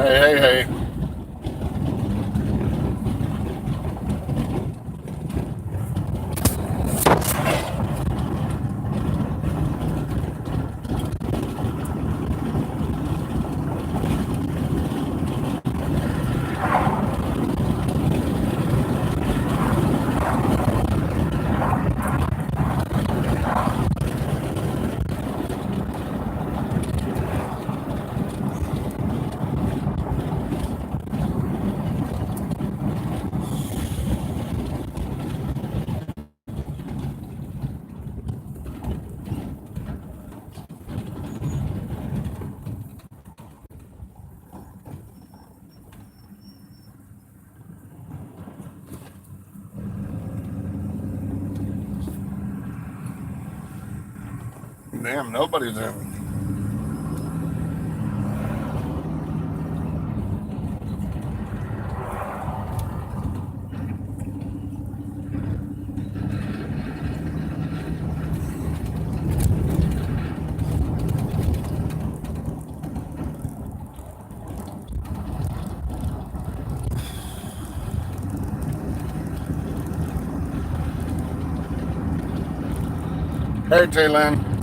Hey, hey, hey. Damn, nobody's in. Hey, Taylin.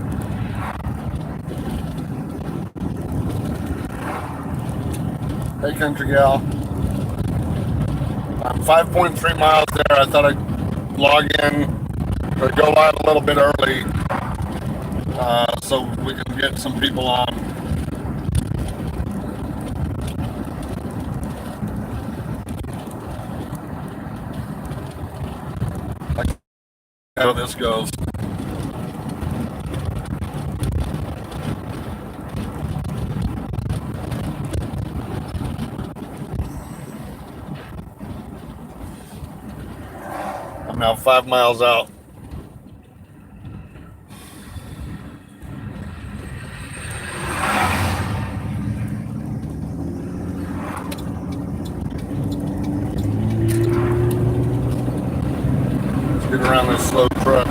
Hey, country gal. I'm 5.3 miles there. I thought I'd log in or go live a little bit early so we can get some people on. Like how this goes. I'm now 5 miles out. Let's get around this slow truck.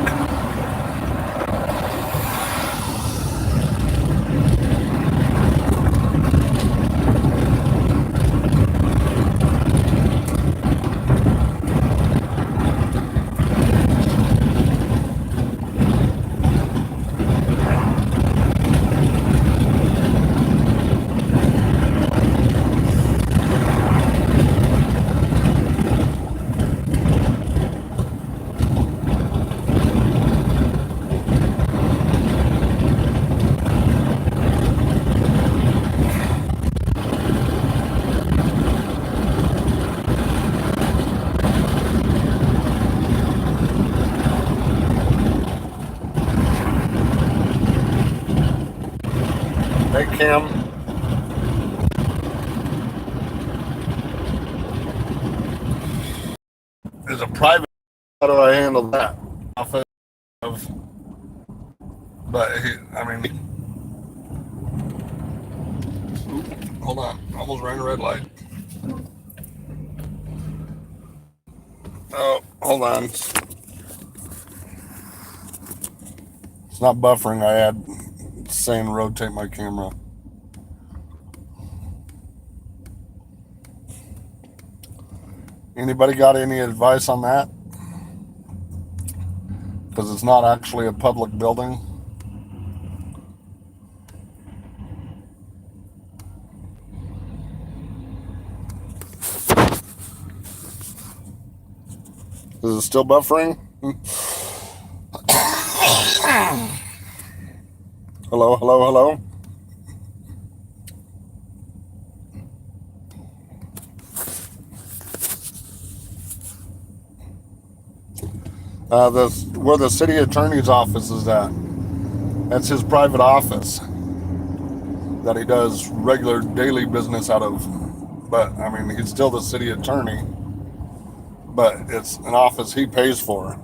Hey, Kim. There's a private. How do I handle that? But I mean, hold on. Almost ran a red light. Oh, hold on. It's not buffering. I had saying rotate my camera. Anybody got any advice on that? Because it's not actually a public building. Is it still buffering? Hello, hello, hello. Where the city attorney's office is at. That's his private office that he does regular daily business out of. But I mean, he's still the city attorney, but it's an office he pays for.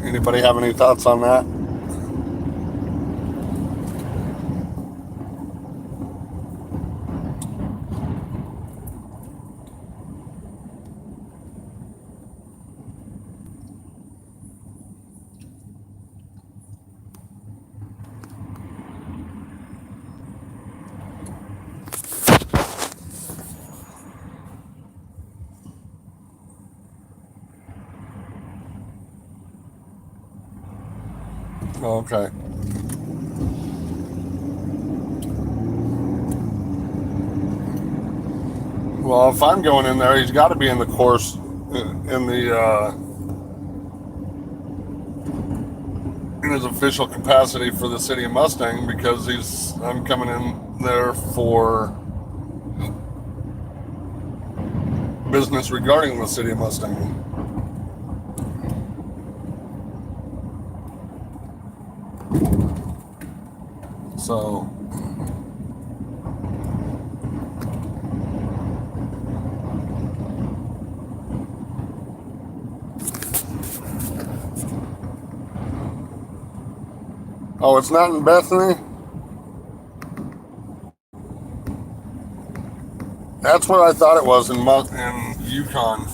Anybody have any thoughts on that? Okay. Well, if I'm going in there, he's got to be in the course in the in his official capacity for the city of Mustang, because I'm coming in there for business regarding the city of Mustang. So oh, it's not in Bethany? That's what I thought it was in Yukon.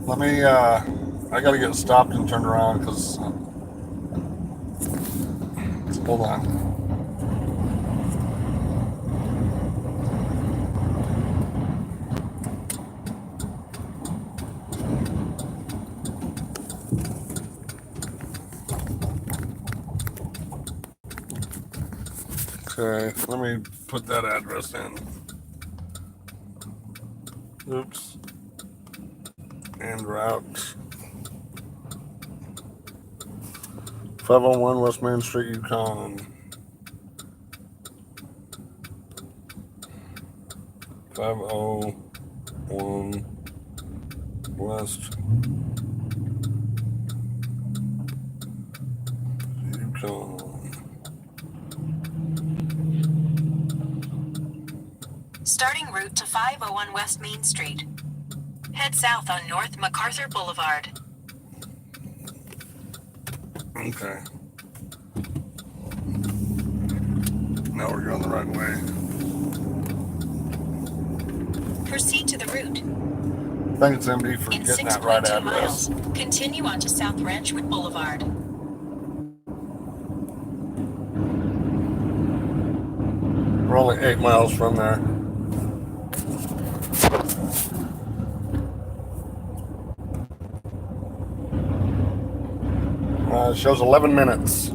Let me, I gotta get stopped and turned around because, hold on. Okay, let me put that address in. Oops. And route. 501 West Main Street, Yukon. 501 West Yukon. Starting route to 501 West Main Street. Head south on North MacArthur Boulevard. Okay. Now we're going the right way. Proceed to the route. Thanks, MD, for getting that right address. Miles, continue on to South Ranchwood Boulevard. We're only 8 miles from there. It shows 11 minutes.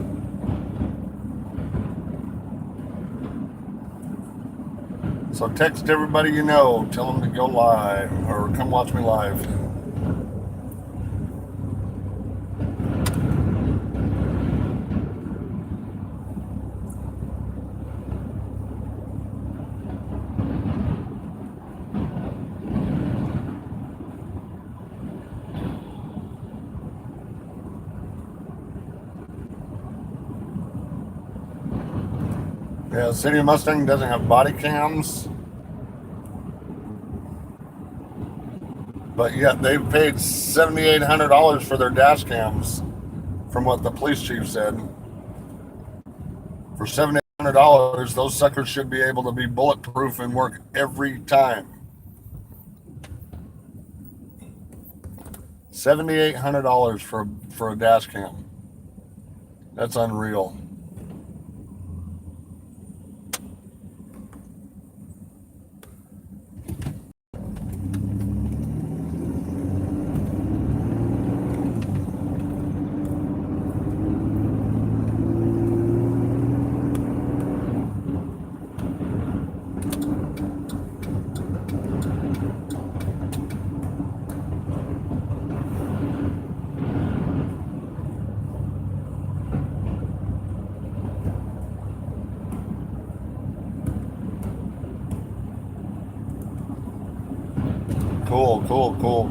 So text everybody you know. Tell them to go live or come watch me live. Yeah, the city of Mustang doesn't have body cams, but yet they've paid $7,800 for their dash cams, from what the police chief said. For $7,800, those suckers should be able to be bulletproof and work every time. $7,800 for a dash cam. That's unreal.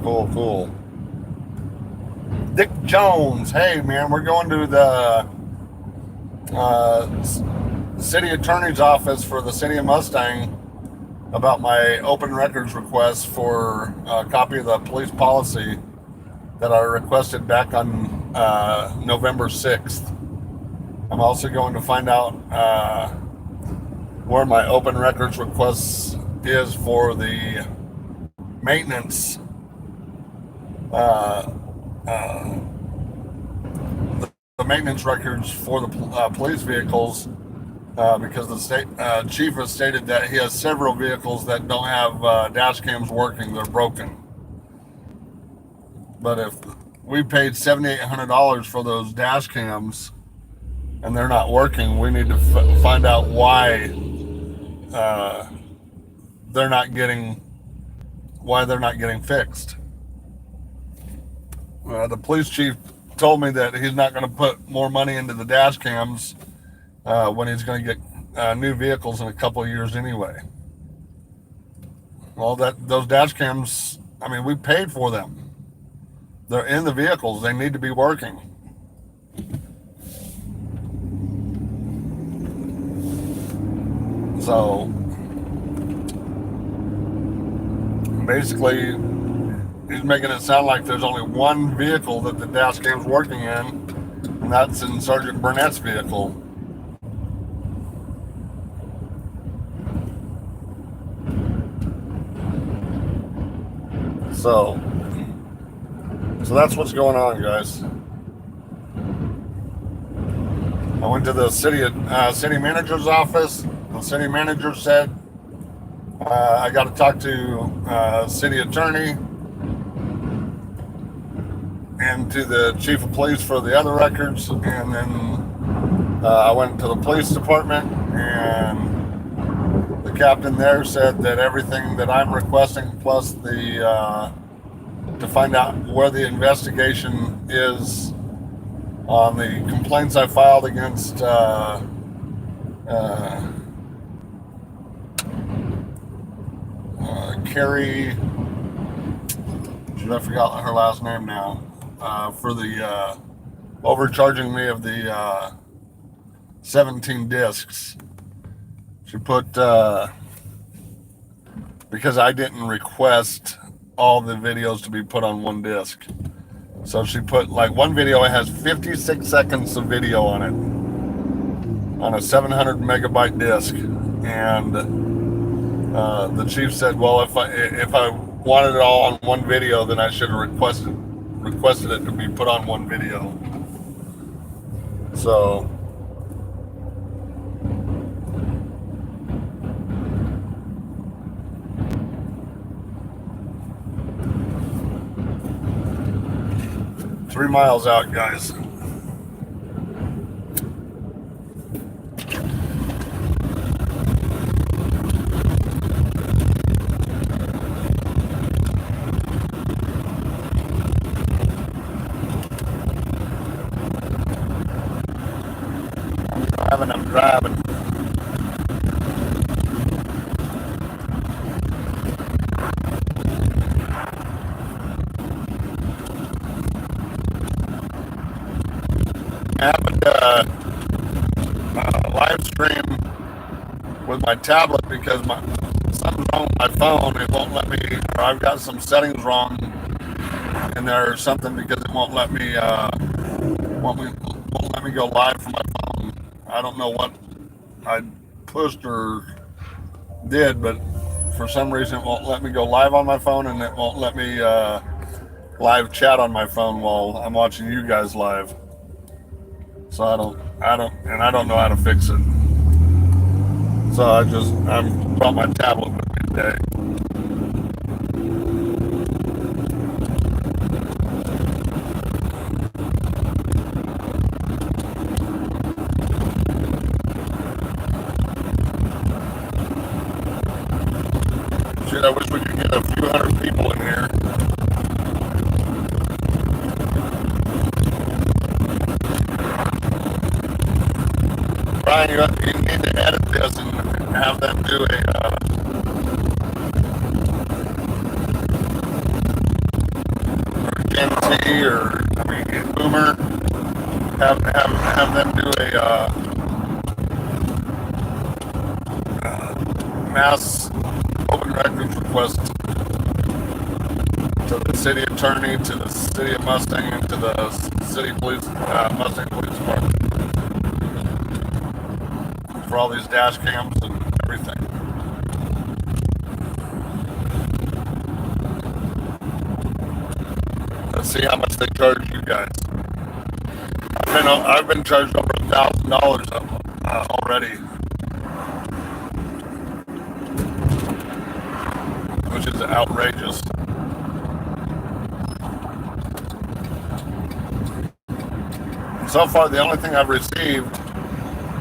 Cool. Dick Jones, hey man, we're going to the city attorney's office for the city of Mustang about my open records request for a copy of the police policy that I requested back on November 6th. I'm also going to find out where my open records request is for the maintenance the maintenance records for the police vehicles, because the state chief has stated that he has several vehicles that don't have dash cams working, they're broken. But if we paid $7,800 for those dash cams, and they're not working, we need to find out why uh, they're not getting fixed. The police chief told me that he's not going to put more money into the dash cams when he's going to get new vehicles in a couple of years anyway. Well, those dash cams, I mean, we paid for them. They're in the vehicles. They need to be working. So basically, he's making it sound like there's only one vehicle that the dash cam's working in, and that's in Sergeant Burnett's vehicle. So that's what's going on, guys. I went to the city manager's office. The city manager said I got to talk to city attorney and to the chief of police for the other records. And then I went to the police department, and the captain there said that everything that I'm requesting, plus the to find out where the investigation is on the complaints I filed against Carrie, I forgot her last name now, for the overcharging me of the 17 discs. She put, because I didn't request all the videos to be put on one disc. So she put, like, one video, it has 56 seconds of video on it, on a 700 megabyte disc. And the chief said, well, if I wanted it all on one video, then I should have requested it to be put on one video. So Three miles out, guys. I'm driving. I happened to live stream with my tablet because something's wrong with my phone. It won't let me, or I've got some settings wrong in there or something, because it won't let me go live from my phone. I don't know what I pushed or did, but for some reason it won't let me go live on my phone, and it won't let me live chat on my phone while I'm watching you guys live. So I don't know how to fix it. So I brought my tablet with me today. Shit, I wish we could get a few hundred people in here. Brian, you need to edit this and have them do a Gen T or Boomer. Have them do a mass open records request to the city attorney, to the city of Mustang, and to the city police, Mustang Police Department, for all these dash cams and everything. Let's see how much they charge you guys. I've been charged over $1,000 already, which is outrageous. So far, the only thing I've received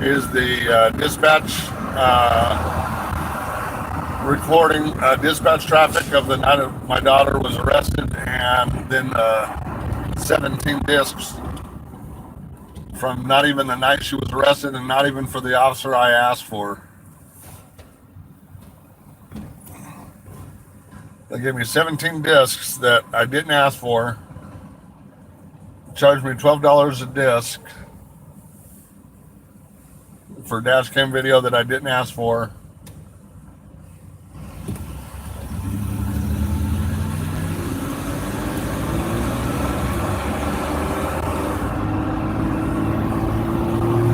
is the dispatch recording dispatch traffic of the night of my daughter was arrested, and then 17 discs from not even the night she was arrested and not even for the officer I asked for. They gave me 17 discs that I didn't ask for, charged me $12 a disc for dash cam video that I didn't ask for.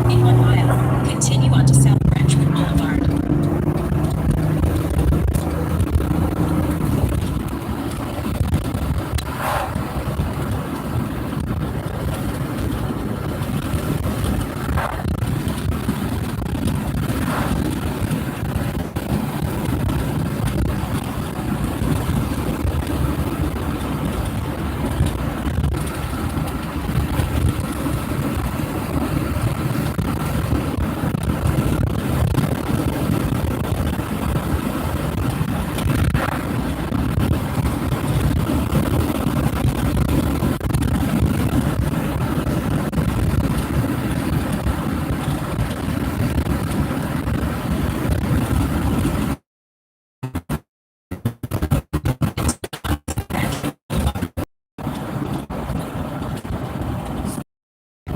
In 1 mile, continue onto South Branchwood Boulevard.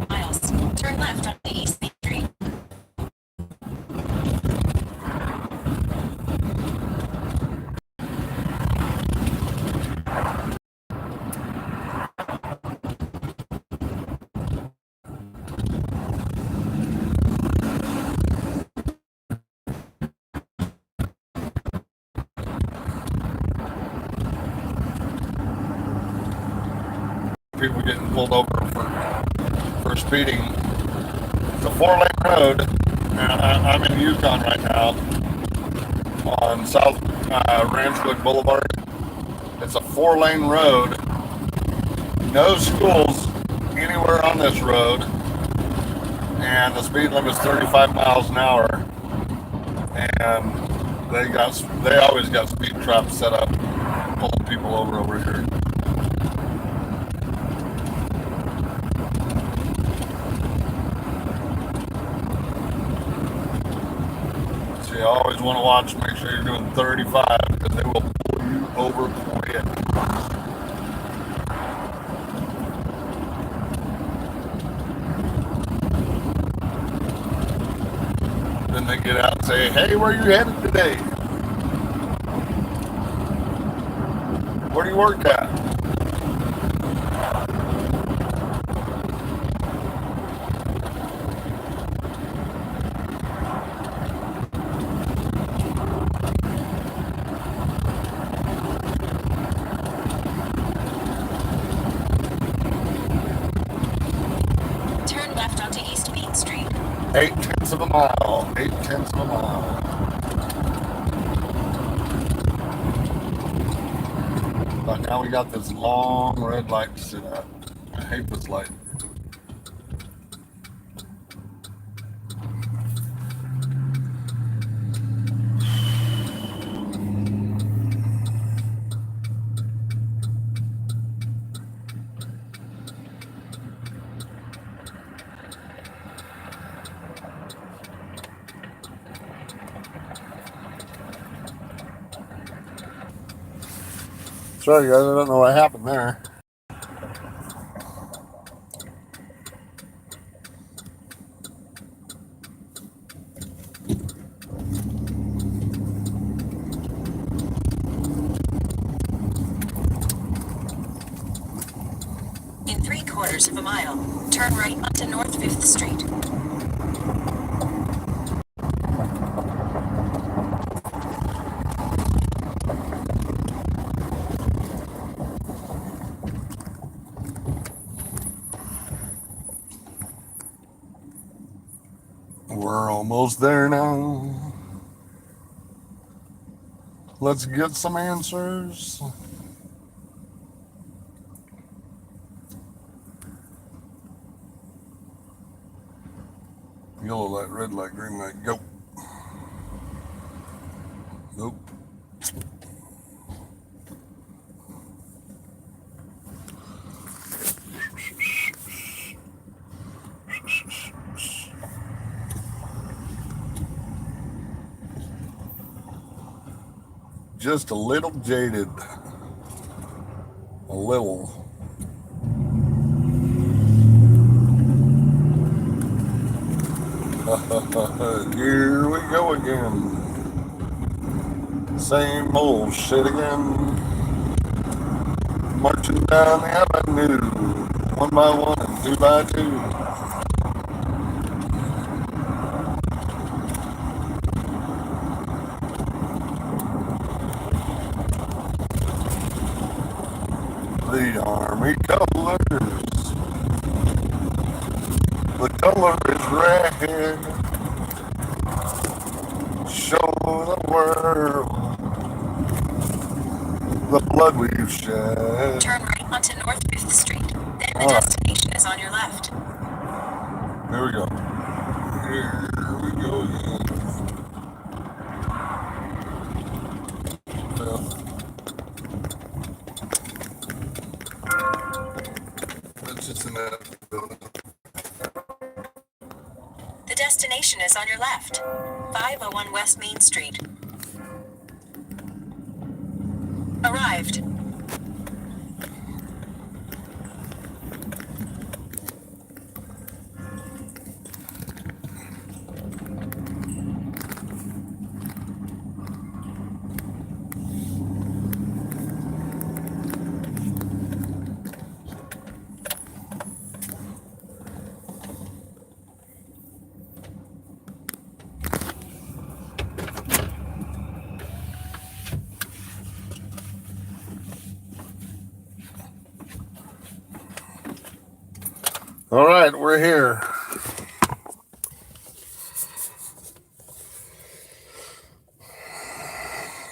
Miles. Turn left on the East Main Street. People getting pulled over for speeding. It's a 4-lane road, and I'm in Yukon right now on South Ranchwood Boulevard. It's a 4-lane road, no schools anywhere on this road, and the speed limit is 35 miles an hour. And they always got speed traps set up, pulling people over here. So you always want to watch, make sure you're doing 35 because they will pull you over quick. Then they get out and say, "Hey, where are you headed today? Where do you work at?" Turn left onto East Main Street. 8/10 of a mile. 8/10 of a mile. But now we got this long red light to sit at. I hate this light. Sorry guys, I don't know what happened there. In 3/4 of a mile, turn right onto North 5th Street. We're almost there now. Let's get some answers. Yellow light red light, green light, go. Nope. Just a little jaded. A little. Here we go again. Same old shit again. Marching down the avenue, one by one and two by two. The army colors. The color is red. Show the world the blood we've shed. Turn right onto North 5th Street. Then the All right. destination is on your left. Here we go. Here we go again. That's just an The destination is on your left. 501 West Main Street. Arrived. All right, we're here.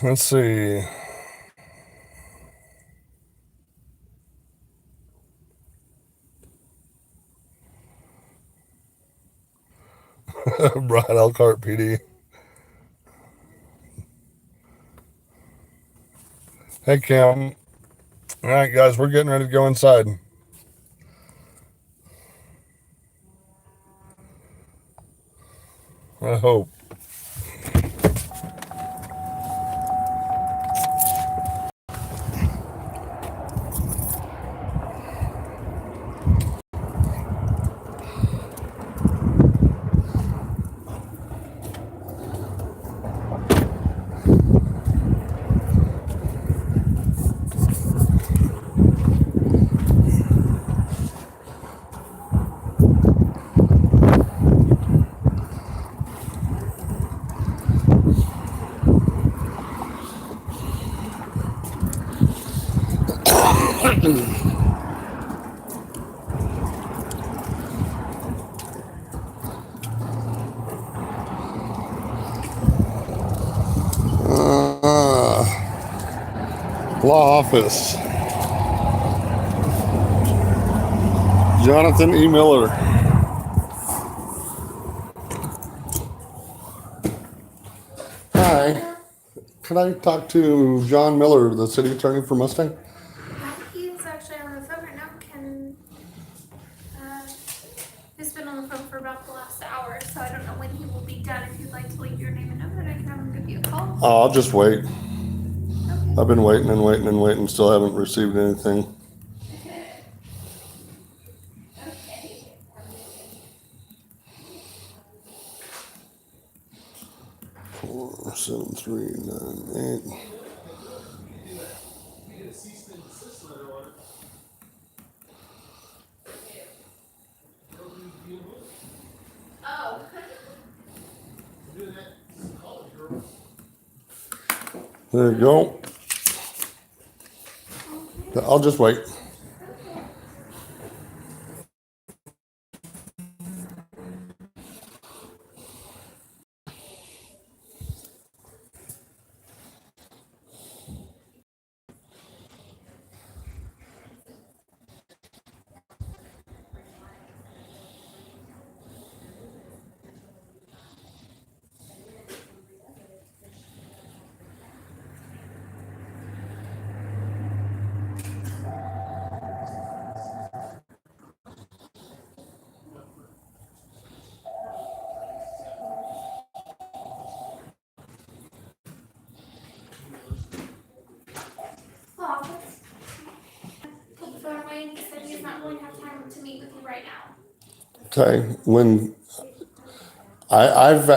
Let's see. Brad Elkhart, PD. Hey, Cam. All right, guys, we're getting ready to go inside. I hope. Law office. Jonathan E. Miller. Hi. Could I talk to John Miller, the city attorney for Mustang? He's actually on the phone right now. He's been on the phone for about the last hour, so I don't know when he will be done. If you'd like to leave your name and number, I can have him give you a call. I'll just wait. Okay. I've been waiting and waiting and waiting, still haven't received anything. Okay. 47398. Oh. There you go. I'll just wait. not going to have time to meet with you right now. Okay, when I've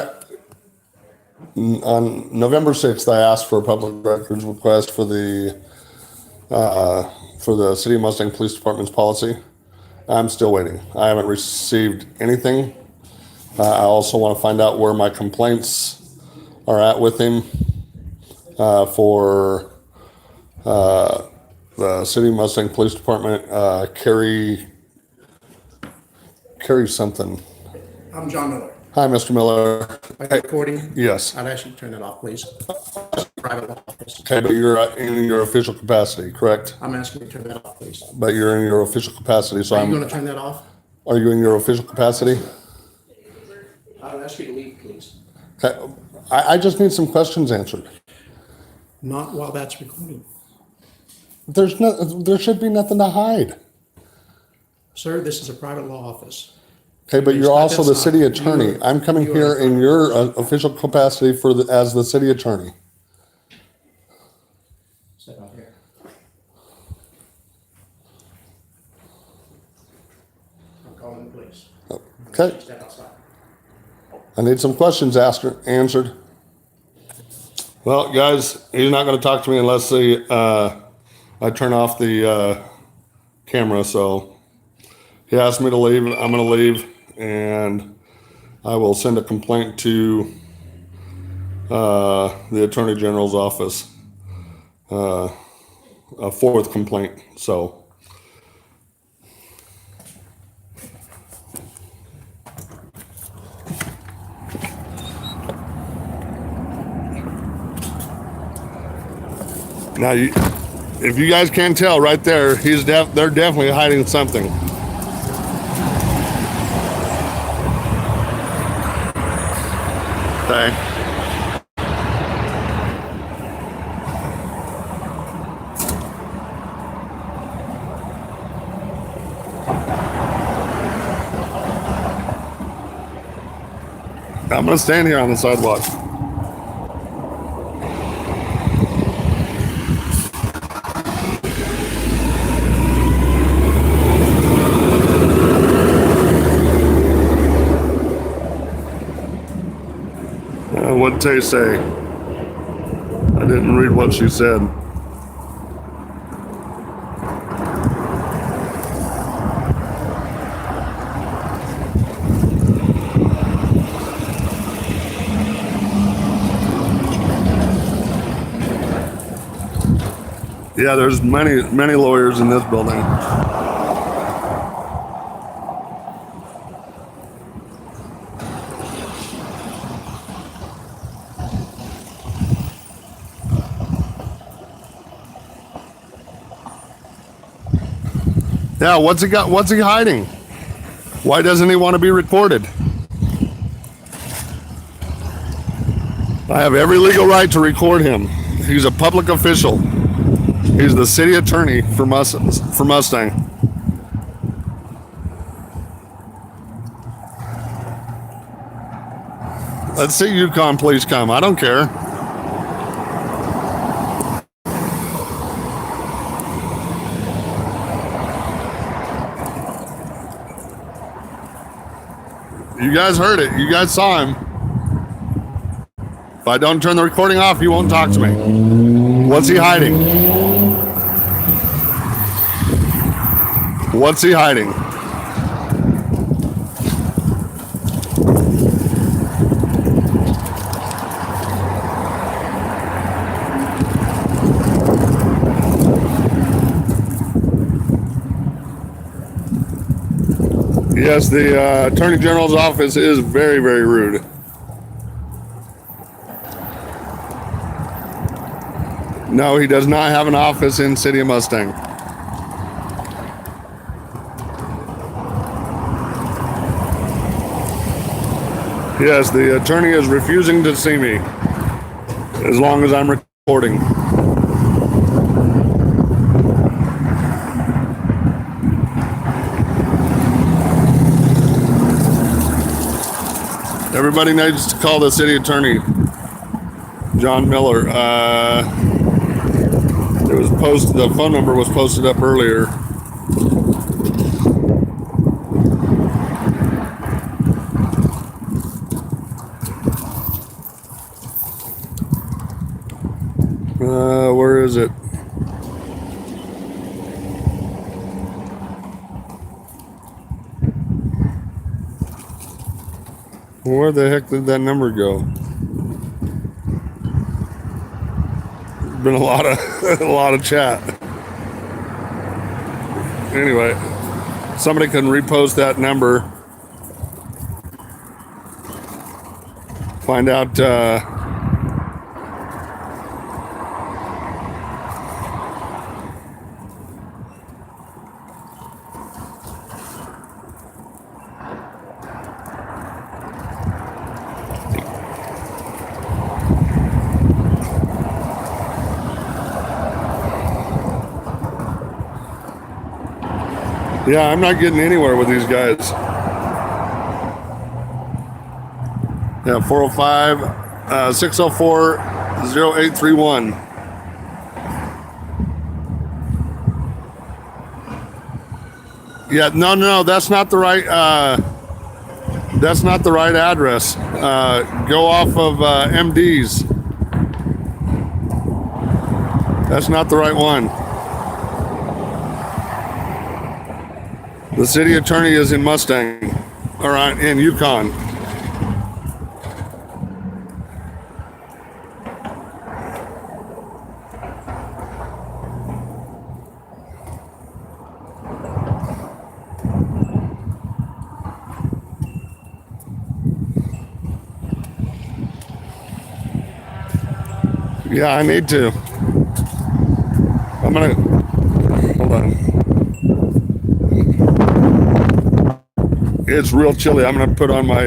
on November 6th, I asked for a public records request for the City of Mustang Police Department's policy. I'm still waiting. I haven't received anything. I also want to find out where my complaints are at with him for the City of Mustang Police Department. Carry something. I'm John Miller. Hi, Mr. Miller. Are you recording? Yes. I'd ask you to turn that off, please. Private office. Okay, but you're in your official capacity, correct? I'm asking you to turn that off, please. But you're in your official capacity, so Are you I'm. going to turn that off? Are you in your official capacity? I'd ask you to leave, please. Okay, I just need some questions answered. Not while that's recording. There should be nothing to hide. Sir, this is a private law office. Okay, but you're also the That's city not- attorney. you- I'm coming you are- here in your official capacity as the city attorney. Step out here. I'm calling the police. Okay, Step outside. I need some questions answered. Well, guys, he's not going to talk to me unless I turn off the camera. So he asked me to leave. I'm going to leave, and I will send a complaint to the Attorney General's office. A fourth complaint. So. Now, if you guys can't tell right there, they're definitely hiding something. Okay. I'm gonna stand here on the sidewalk. What'd Tay say? I didn't read what she said. Yeah, there's many lawyers in this building. Yeah, what's he hiding? Why doesn't he want to be recorded? I have every legal right to record him. He's a public official. He's the city attorney for Mustang. Let's see Yukon police come. I don't care. You guys heard it. You guys saw him. If I don't turn the recording off, you won't talk to me. What's he hiding? What's he hiding? Yes, the Attorney General's office is very, very rude. No, he does not have an office in City of Mustang. Yes, the attorney is refusing to see me as long as I'm recording. Everybody needs to call the city attorney, John Miller. It was posted. The phone number was posted up earlier. is it? Where the heck did that number go? Been a lot of a lot of chat. Anyway, somebody can repost that number. Find out. Yeah, I'm not getting anywhere with these guys. Yeah, 405 604 0831. Yeah, no, that's not the right address. Go off of MD's. That's not the right one. The city attorney is in Mustang, or in Yukon. Yeah, I need to. I'm gonna, hold on. It's real chilly. I'm gonna put on my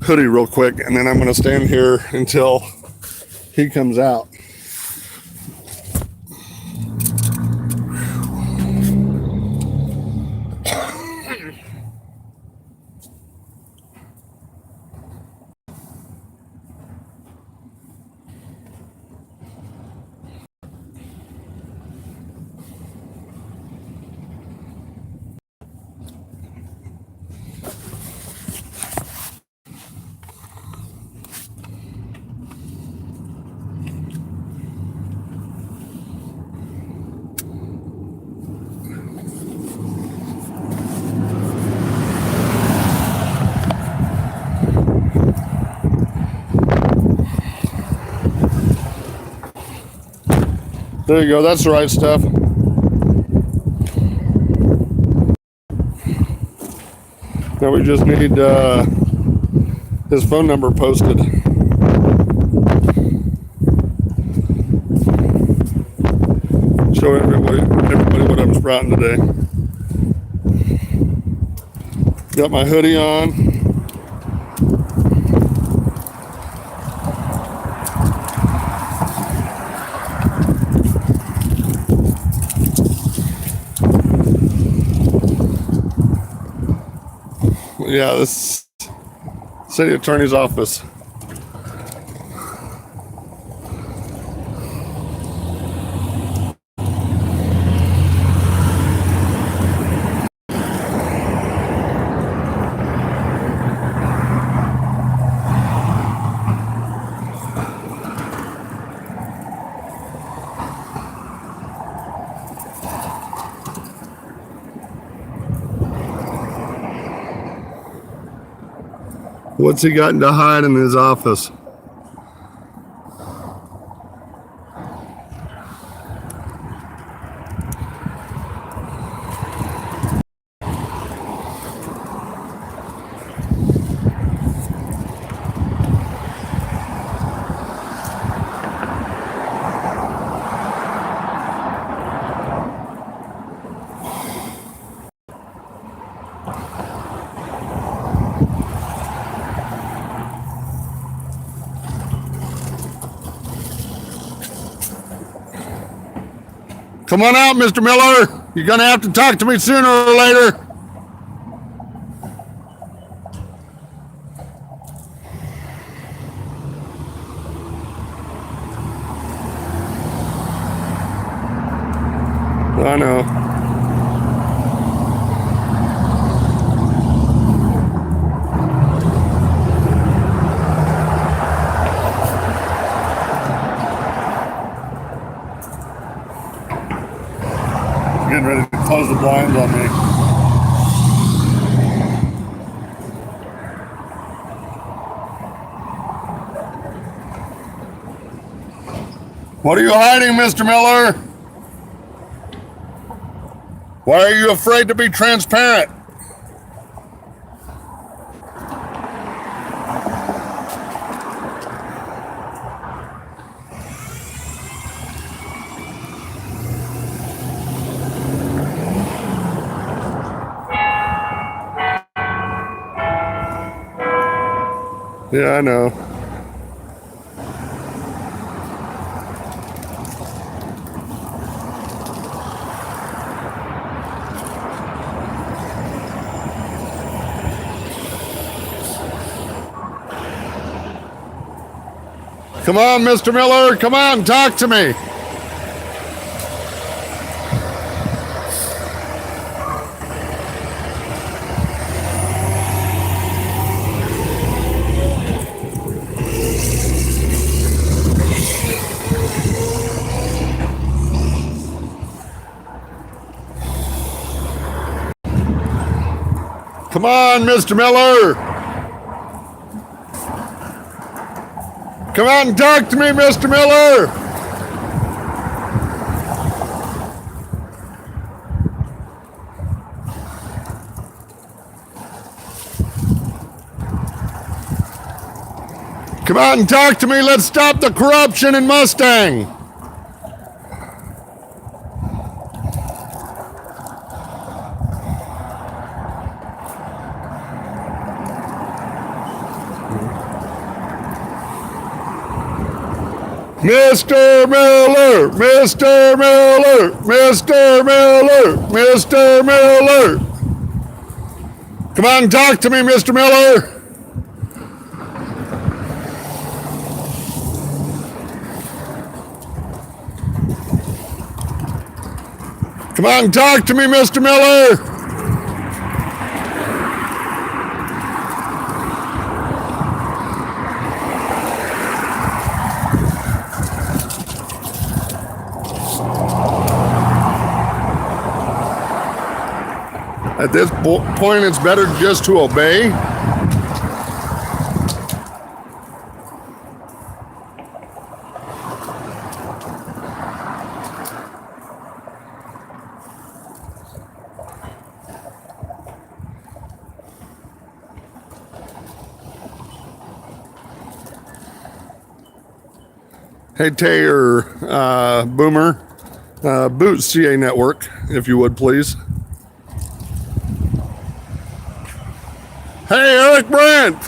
hoodie real quick, and then I'm gonna stand here until he comes out. There you go. That's the right stuff. Now we just need his phone number posted. Show everybody what I'm sprouting today. Got my hoodie on. Yeah, this city attorney's office. What's he got to hide in his office? Come on out, Mr. Miller. You're going to have to talk to me sooner or later. I know. Getting ready to close the blinds on me. What are you hiding, Mr. Miller? Why are you afraid to be transparent? Yeah, I know. Come on, Mr. Miller. Come on, talk to me. Come on, Mr. Miller. Come out and talk to me, Mr. Miller. Come out and talk to me. Let's stop the corruption in Mustang. Mr. Miller, Mr. Miller, Mr. Miller, Mr. Miller. Come on and talk to me, Mr. Miller. Come on and talk to me, Mr. Miller. At this point, it's better just to obey. Hey, Taylor, Boomer, boot CA Network, if you would, please. Hey, Eric Brandt!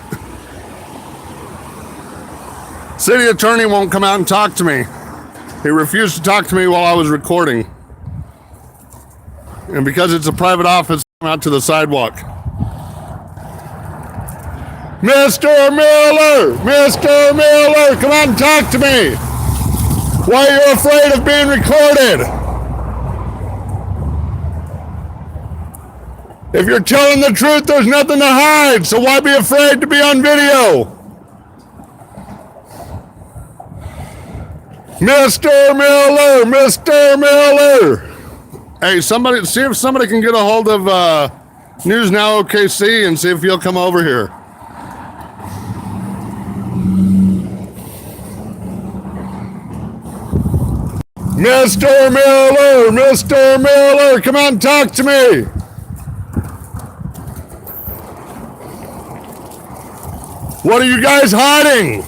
City attorney won't come out and talk to me. He refused to talk to me while I was recording. And because it's a private office, I'm out to the sidewalk. Mr. Miller! Mr. Miller! Come on and talk to me! Why are you afraid of being recorded? If you're telling the truth, there's nothing to hide, so why be afraid to be on video? Mr. Miller, Mr. Miller. Hey, somebody, see if somebody can get a hold of News Now OKC and see if he'll come over here. Mr. Miller, Mr. Miller, come on, talk to me. What are you guys hiding?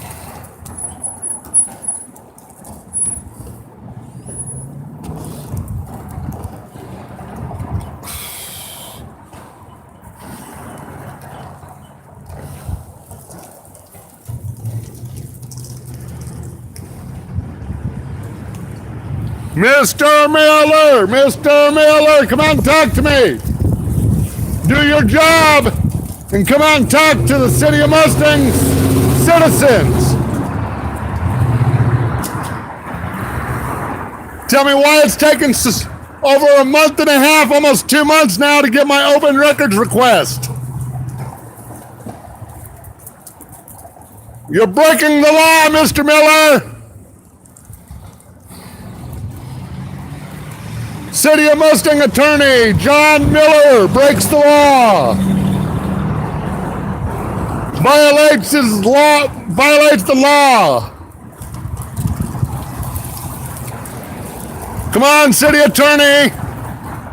Mr. Miller, Mr. Miller, come on, talk to me. Do your job and come on, talk to the city of Mustang citizens. Tell me why it's taken over a month and a half, almost 2 months now, to get my open records request. You're breaking the law, Mr. Miller. City of Mustang attorney John Miller breaks the law. Violates the law. Come on, city attorney.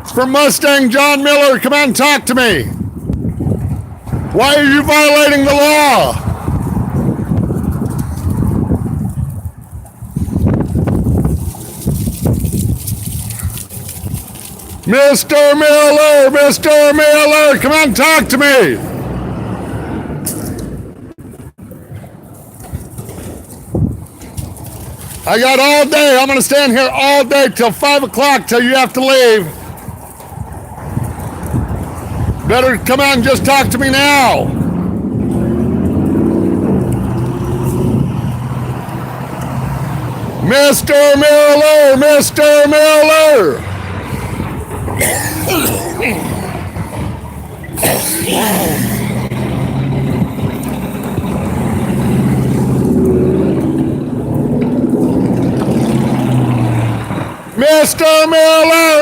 It's from Mustang, John Miller. Come on, talk to me. Why are you violating the law? Mr. Miller, come on, talk to me. I got all day. I'm going to stand here all day till 5 o'clock till you have to leave. Better come on, just talk to me now. Mr. Miller.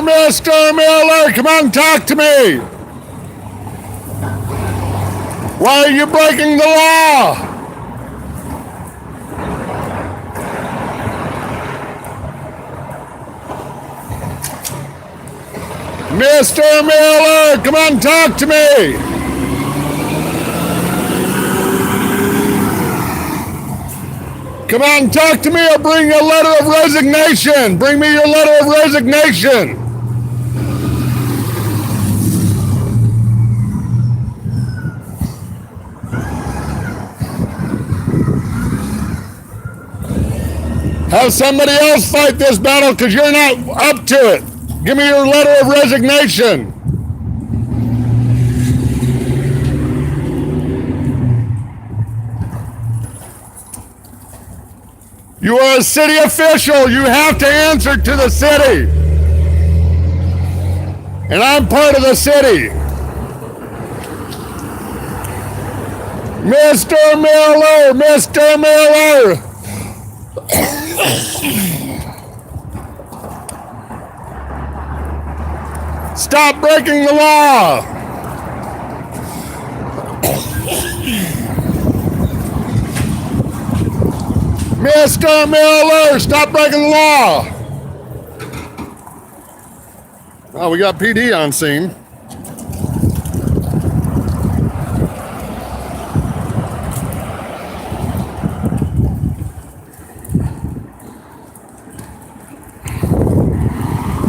Mr. Miller, come on, talk to me. Why are you breaking the law? Mr. Miller, come on, talk to me. Come on, talk to me or bring a letter of resignation. Bring me your letter of resignation. Have somebody else fight this battle because you're not up to it. Give me your letter of resignation. You are a city official. You have to answer to the city. And I'm part of the city. Mr. Miller. Stop breaking the law. Mr. Miller, stop breaking the law. Oh, we got PD on scene.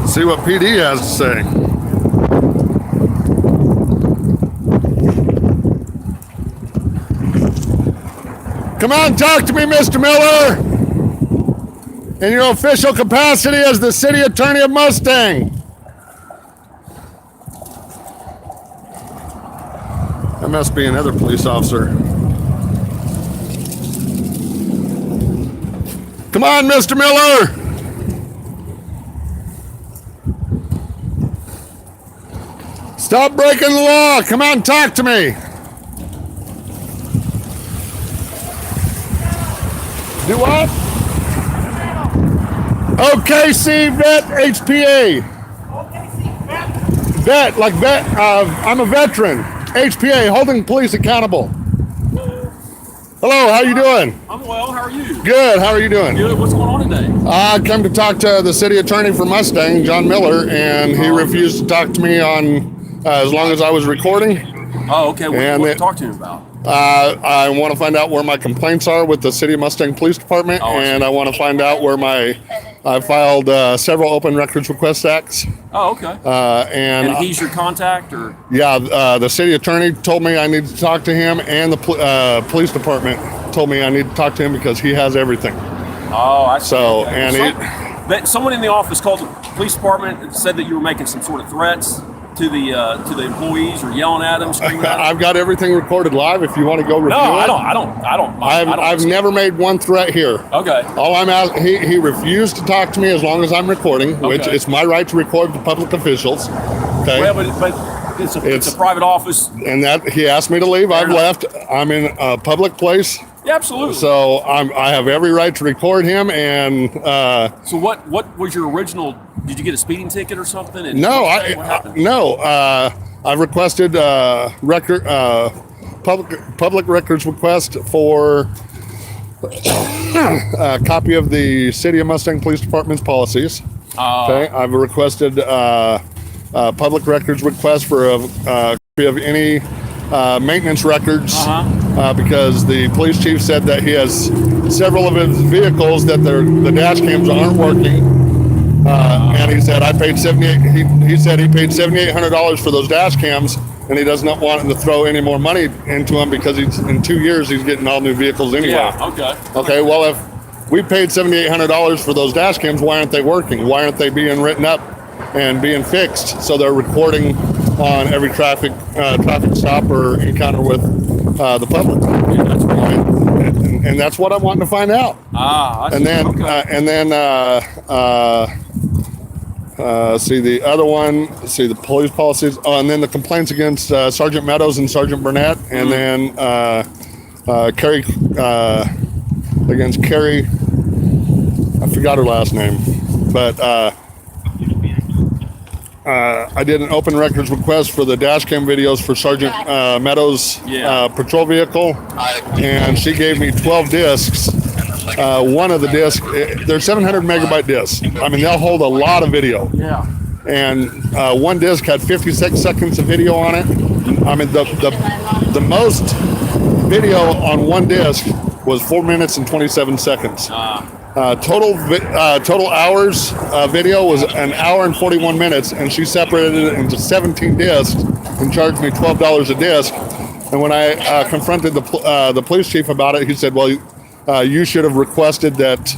See what PD has to say. Come on, talk to me, Mr. Miller. In your official capacity as the city attorney of Mustang. That must be another police officer. Come on, Mr. Miller. Stop breaking the law. Come on, talk to me. Do what? OKC Vet HPA. Vet, like vet. I'm a veteran. HPA, holding police accountable. Hello, how you doing? I'm well, how are you? Good, how are you doing? Good, what's going on today? I come to talk to the city attorney for Mustang, John Miller, and he refused to talk to me on as long as I was recording. Oh, okay, what do you talk to him about? I want to find out where my complaints are with the City of Mustang Police Department, and I want to find out where I filed several open records request acts. Oh, okay. And he's your contact, or? Yeah, the city attorney told me I need to talk to him, and the police department told me I need to talk to him because he has everything. Oh, I see. So, okay. and someone in the office called the police department and said that you were making some sort of threats to the employees, or yelling at them, screaming at them? I've got everything recorded live. If you want to go review it. No, I don't. I've never made one threat here. Okay. All I'm asking, he refused to talk to me as long as I'm recording, which it's my right to record the public officials. Okay. Well, but it's a private office. And that he asked me to leave. I've left. I'm in a public place. Yeah, absolutely. So I have every right to record him. And So what was your original? Did you get a speeding ticket or something? And no, what I happened? no. I requested public records request for a copy of the City of Mustang Police Department's policies. Okay, I've requested public records request for a copy of any maintenance records because the police chief said that he has several of his vehicles that the dash cams aren't working. And he said he said he paid $7,800 for those dash cams, and he does not want to throw any more money into them because in 2 years he's getting all new vehicles anyway. Yeah. Okay. Okay. Well, if we paid $7,800 for those dash cams, why aren't they working? Why aren't they being written up and being fixed so they're recording on every traffic stop or encounter with the public? Yeah, that's right. And that's what I'm wanting to find out. I see. And then see the other one. See the police policies. Oh, and then the complaints against Sergeant Meadows and Sergeant Burnett, and then Carrie against Carrie. I forgot her last name, but I did an open records request for the dash cam videos for Sergeant Meadows' patrol vehicle, and she gave me 12 discs. One of the discs, they're 700 megabyte discs. I mean, they'll hold a lot of video. Yeah. And one disc had 56 seconds of video on it. I mean, the most video on one disc was 4 minutes and 27 seconds. Total hours video was an hour and 41 minutes, and she separated it into 17 discs and charged me $12 a disc. And when I confronted the police chief about it, he said, "Well, you should have requested that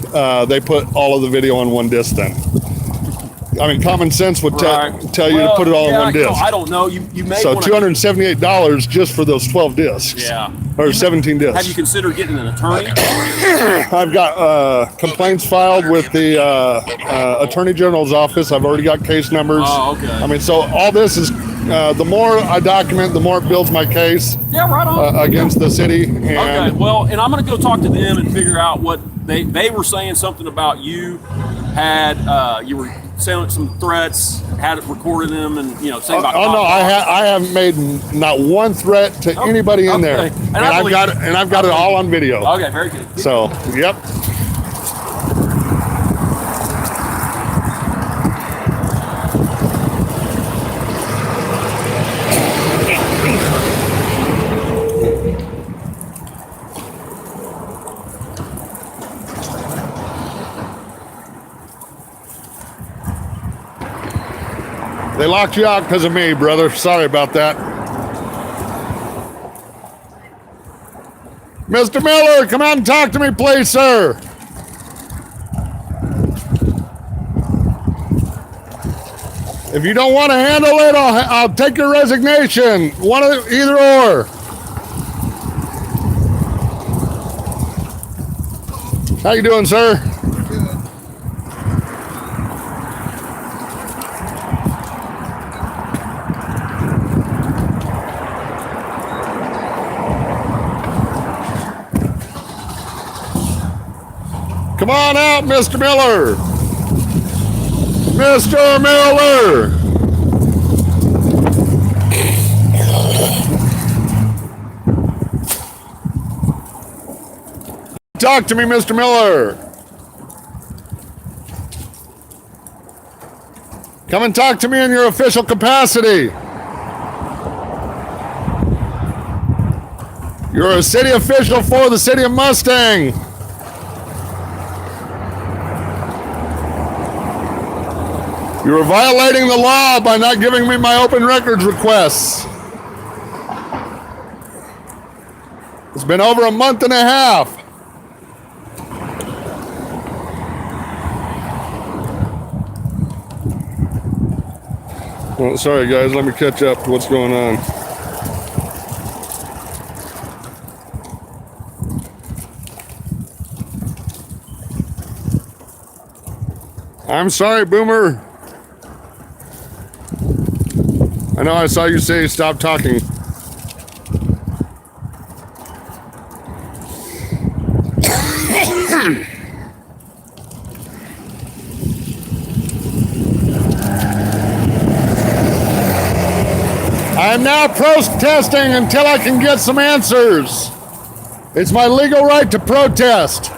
they put all of the video on one disc then." I mean, common sense would tell you to put it all on one disc. I don't know. You may So wanna, $278 just for those 12 discs. Yeah. Or 17 discs. Have you considered getting an attorney? I've got complaints filed with the Attorney General's office. I've already got case numbers. Oh, okay. I mean, so all this is, the more I document, the more it builds my case Yeah, right on. against the city. And Okay, well, and I'm going to go talk to them and figure out what they were saying something about you had you were saying some threats, had it recorded them, and saying about. Oh no, I haven't made not one threat to anybody in there, Okay. and I've got it all on video. Okay, very good. So, yep. They locked you out because of me, brother. Sorry about that. Mr. Miller, come out and talk to me, please, sir. If you don't want to handle it, I'll take your resignation. Either or. How you doing, sir? Come on out, Mr. Miller. Mr. Miller. Talk to me, Mr. Miller. Come and talk to me in your official capacity. You're a city official for the city of Mustang. You are violating the law by not giving me my open records requests. It's been over a month and a half. Well, sorry guys, let me catch up to what's going on. I'm sorry, Boomer. I know I saw you say stop talking. I'm now protesting until I can get some answers. It's my legal right to protest.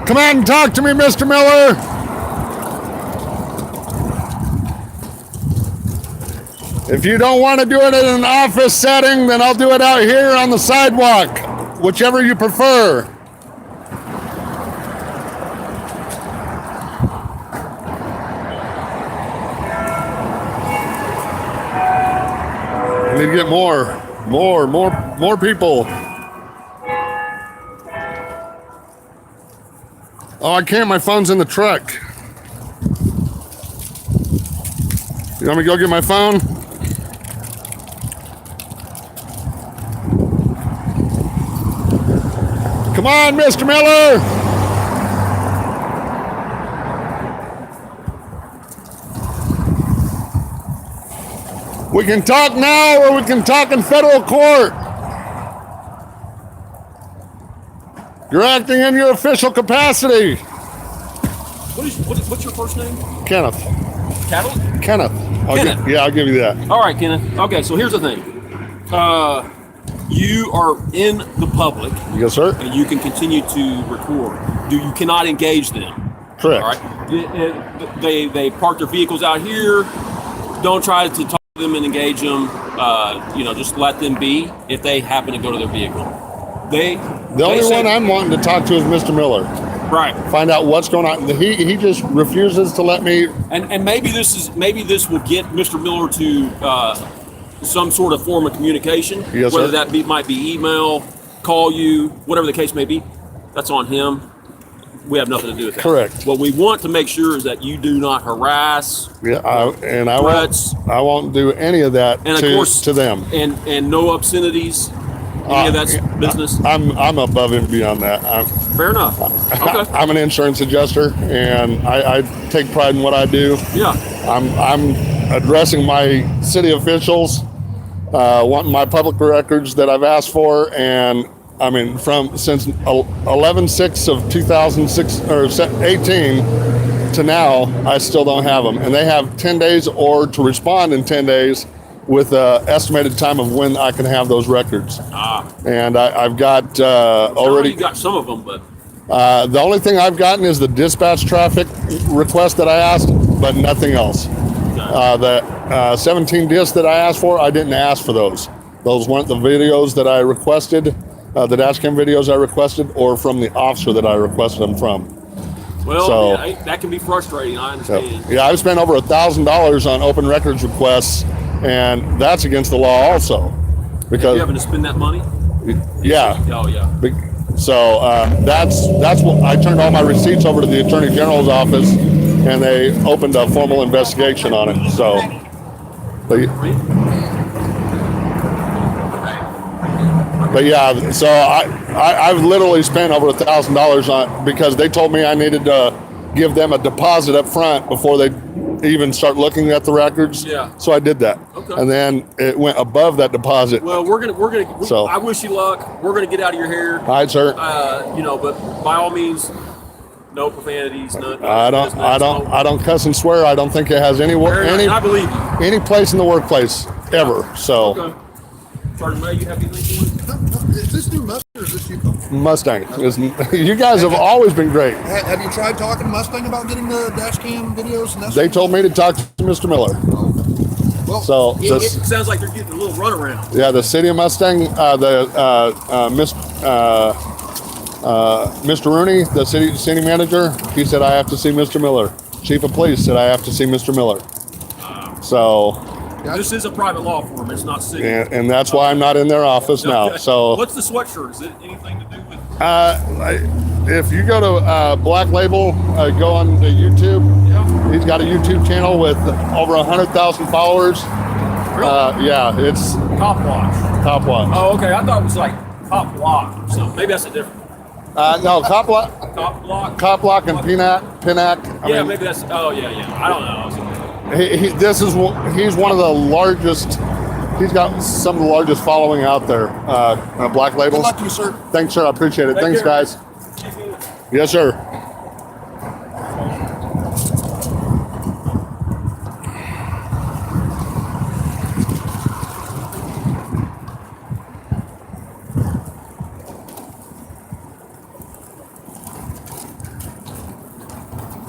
Come out and talk to me, Mr. Miller. If you don't want to do it in an office setting, then I'll do it out here on the sidewalk, whichever you prefer. I need to get more people. Oh, I can't. My phone's in the truck. You want me to go get my phone? Come on, Mr. Miller. We can talk now or we can talk in federal court. You're acting in your official capacity. What's your first name? Kenneth. Cattle? Kenneth. Kenneth. I'll give you that. All right, Kenneth. Okay, so here's the thing. You are in the public. Yes, sir. And you can continue to record. You cannot engage them. Correct. All right. They park their vehicles out here. Don't try to talk to them and engage them. Just let them be if they happen to go to their vehicle. The only one I'm wanting to talk to is Mr. Miller. Right. Find out what's going on. He just refuses to let me. And maybe this will get Mr. Miller to some sort of form of communication. Yes, whether sir. that might be email, call you, whatever the case may be. That's on him. We have nothing to do with that. Correct. What we want to make sure is that you do not harass. I threats. I won't do any of that And of course, to them. And no obscenities. Any of that's business. I'm above and beyond that. Fair enough. Okay. I'm an insurance adjuster, and I take pride in what I do. Yeah. I'm addressing my city officials, wanting my public records that I've asked for, and I mean since 11/6 of 2006 or 18 to now, I still don't have them, and they have 10 days or to respond in 10 days. With an estimated time of when I can have those records. And I've got already. You got some of them, but. The only thing I've gotten is the dispatch traffic request that I asked, but nothing else. The 17 discs that I asked for, I didn't ask for those. Those weren't the videos that I requested, the dash cam videos I requested, or from the officer that I requested them from. Well, that can be frustrating. I understand. Yeah, I've spent over $1,000 on open records requests. And that's against the law also, because you having to spend that money. Yeah. Oh yeah. So that's what I turned all my receipts over to the Attorney General's office, and they opened a formal investigation on it. So, but yeah, so I've literally spent over $1,000 on because they told me I needed to give them a deposit up front before they even start looking at the records. Yeah. So I did that. Okay. And then it went above that deposit. Well, so I wish you luck. We're gonna get out of your hair. All right, sir. But by all means, no profanities. None. I don't cuss and swear. I don't think it has I believe you. Any place in the workplace ever. So. Okay. Sergeant May, you have anything? Is this new Mustang or is this you? Mustang. You guys have always been great. Have you tried talking to Mustang about getting the dash cam videos? And they told me to talk to Mr. Miller. Well, so it sounds like they're getting a little runaround. Yeah, the city of Mustang, Mr. Rooney, the city manager, he said I have to see Mr. Miller. Chief of Police said I have to see Mr. Miller. So. This is a private law firm. It's not city. And that's why I'm not in their office now. So. What's the sweatshirt? Is it anything to do with? If you go to Black Label, go on to YouTube. Yeah. He's got a YouTube channel with over 100,000 followers. Really? Yeah, it's Cop Watch. Cop Watch. Oh, okay. I thought it was like Cop Block or something. Maybe that's a different. No, Cop Block. Cop Block. Cop Block and Pinac. Maybe that's. Oh yeah. I don't know. He's one of the largest. He's got some of the largest following out there. Black Label. Good luck to you, sir. Thanks, sir. I appreciate it. Thanks, guys. Yes, sir.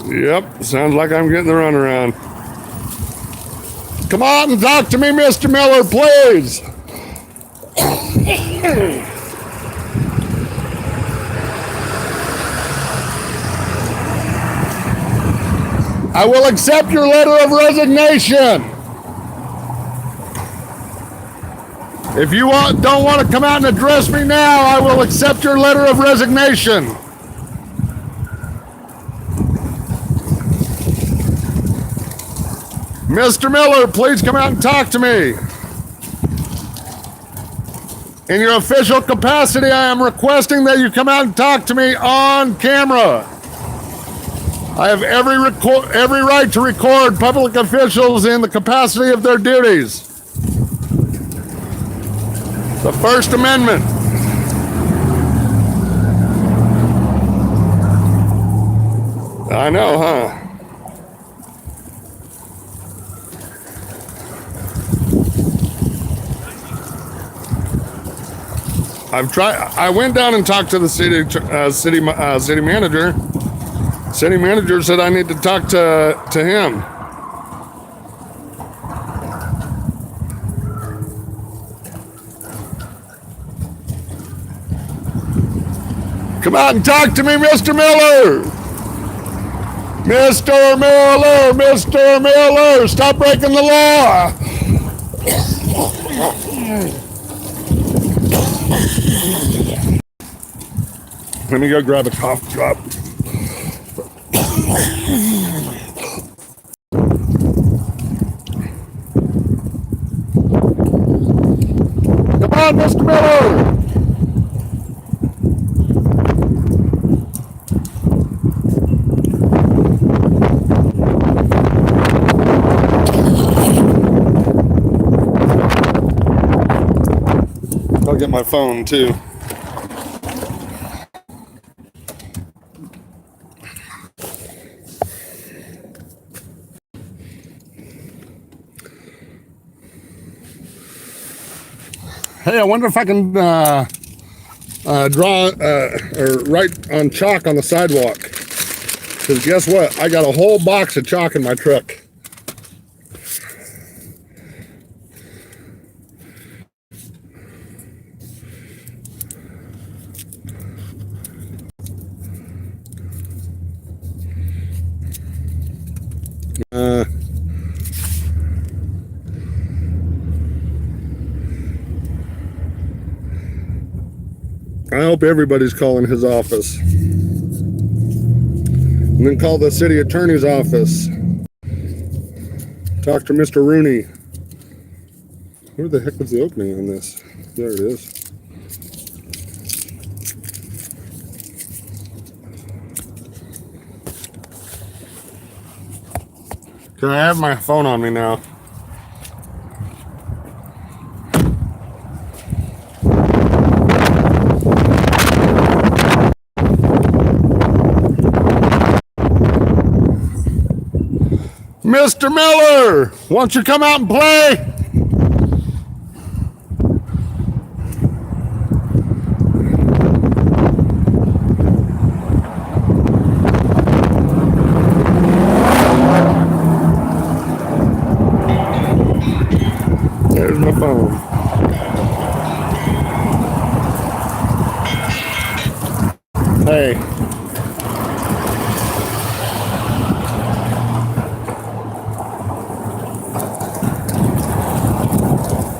Yep, sounds like I'm getting the runaround. Come on and talk to me, Mr. Miller, please. I will accept your letter of resignation. If you don't want to come out and address me now, I will accept your letter of resignation. Mr. Miller, please come out and talk to me. In your official capacity, I am requesting that you come out and talk to me on camera. I have every right to record public officials in the capacity of their duties. The First Amendment. I know, huh? I went down and talked to the city manager. City manager said I need to talk to him. Come out and talk to me, Mr. Miller. Mr. Miller, Mr. Miller, stop breaking the law. Let me go grab a cough drop. Come on, Mr. Miller! I'll get my phone too. Hey, I wonder if I can draw or write on chalk on the sidewalk. Because guess what? I got a whole box of chalk in my truck. I hope everybody's calling his office. And then call the city attorney's office. Talk to Mr. Rooney. Where the heck was the opening on this? There it is. Can I have my phone on me now? Mr. Miller, why don't you come out and play? There's my phone. Hey.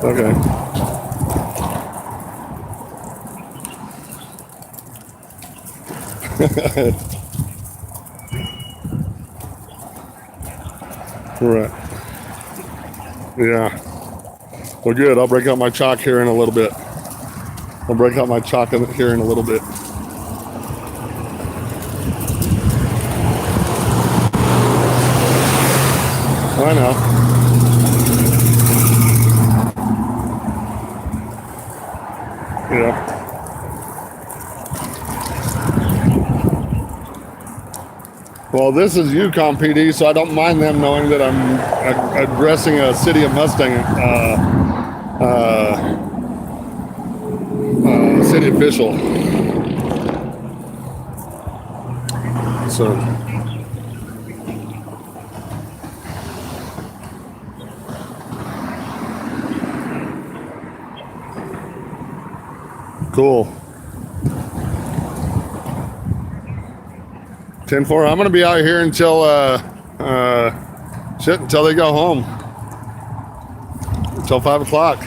Okay. Right. Yeah. Well, good. I'll break out my chalk here in a little bit. Here in a little bit. I know. Yeah. Well, this is Yukon PD, so I don't mind them knowing that I'm addressing a city of Mustang city official. So, Cool. 10-4. I'm gonna be out here until until they go home. Until 5 o'clock.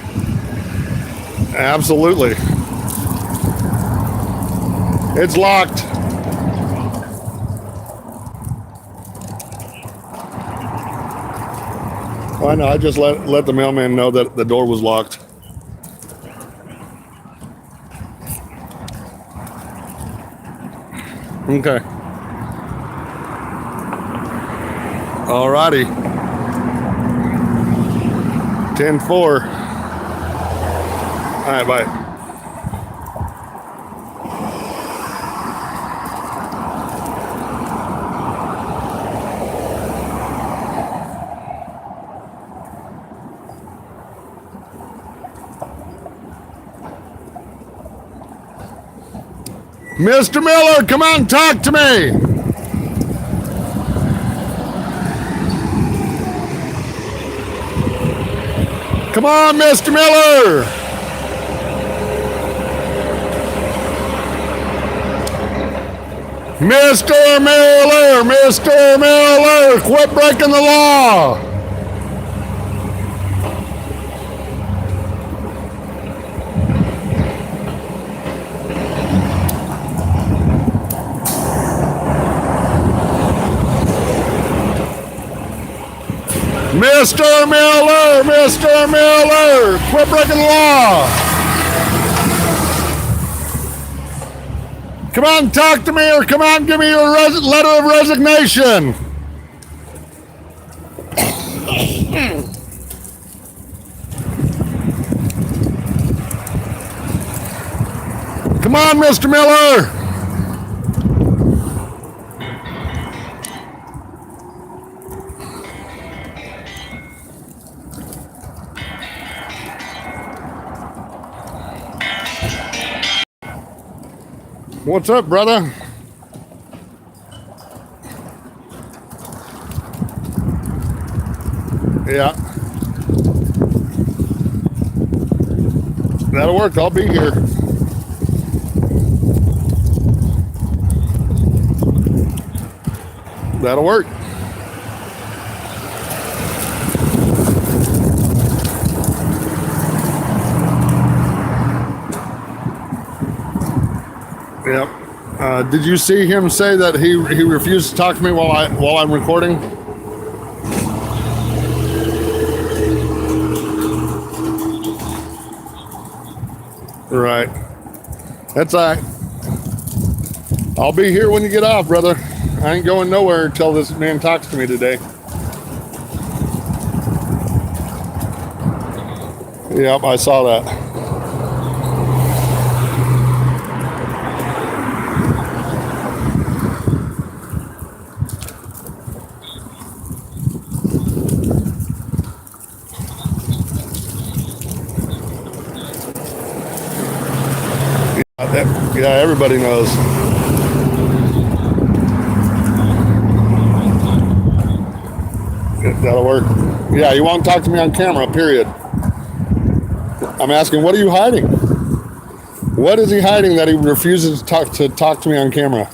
Absolutely. It's locked. Oh, I know. I just let the mailman know that the door was locked. Okay. Alrighty. 10-4. All right, bye. Mr. Miller, come on, talk to me. Come on, Mr. Miller. Mr. Miller, Mr. Miller, quit breaking the law. Mr. Miller, Mr. Miller, quit breaking the law. Come on, talk to me, or come on, give me your letter of resignation. Come on, Mr. Miller. What's up, brother? Yeah. That'll work. I'll be here. That'll work. Yep. Did you see him say that he refused to talk to me while I'm recording? Right. That's all right. I'll be here when you get off, brother. I ain't going nowhere until this man talks to me today. Yep, I saw that. Yeah, everybody knows. That'll work. Yeah, you won't talk to me on camera, period. I'm asking, what are you hiding? What is he hiding that he refuses to talk to me on camera?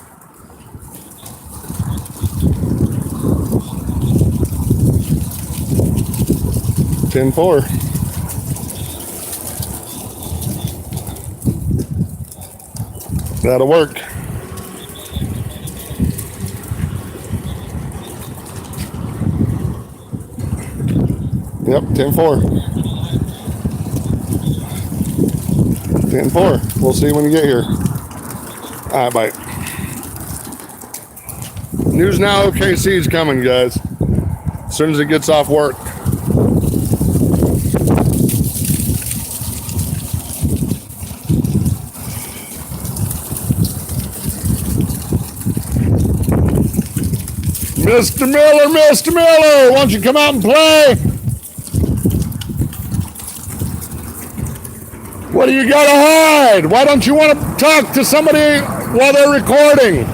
Ten-4. That'll work. Yep, 10-4. 10-4. We'll see you when you get here. All right, bye. News Now OKC is coming, guys. As soon as it gets off work. Mr. Miller, why don't you come out and play? What do you got to hide? Why don't you want to talk to somebody while they're recording?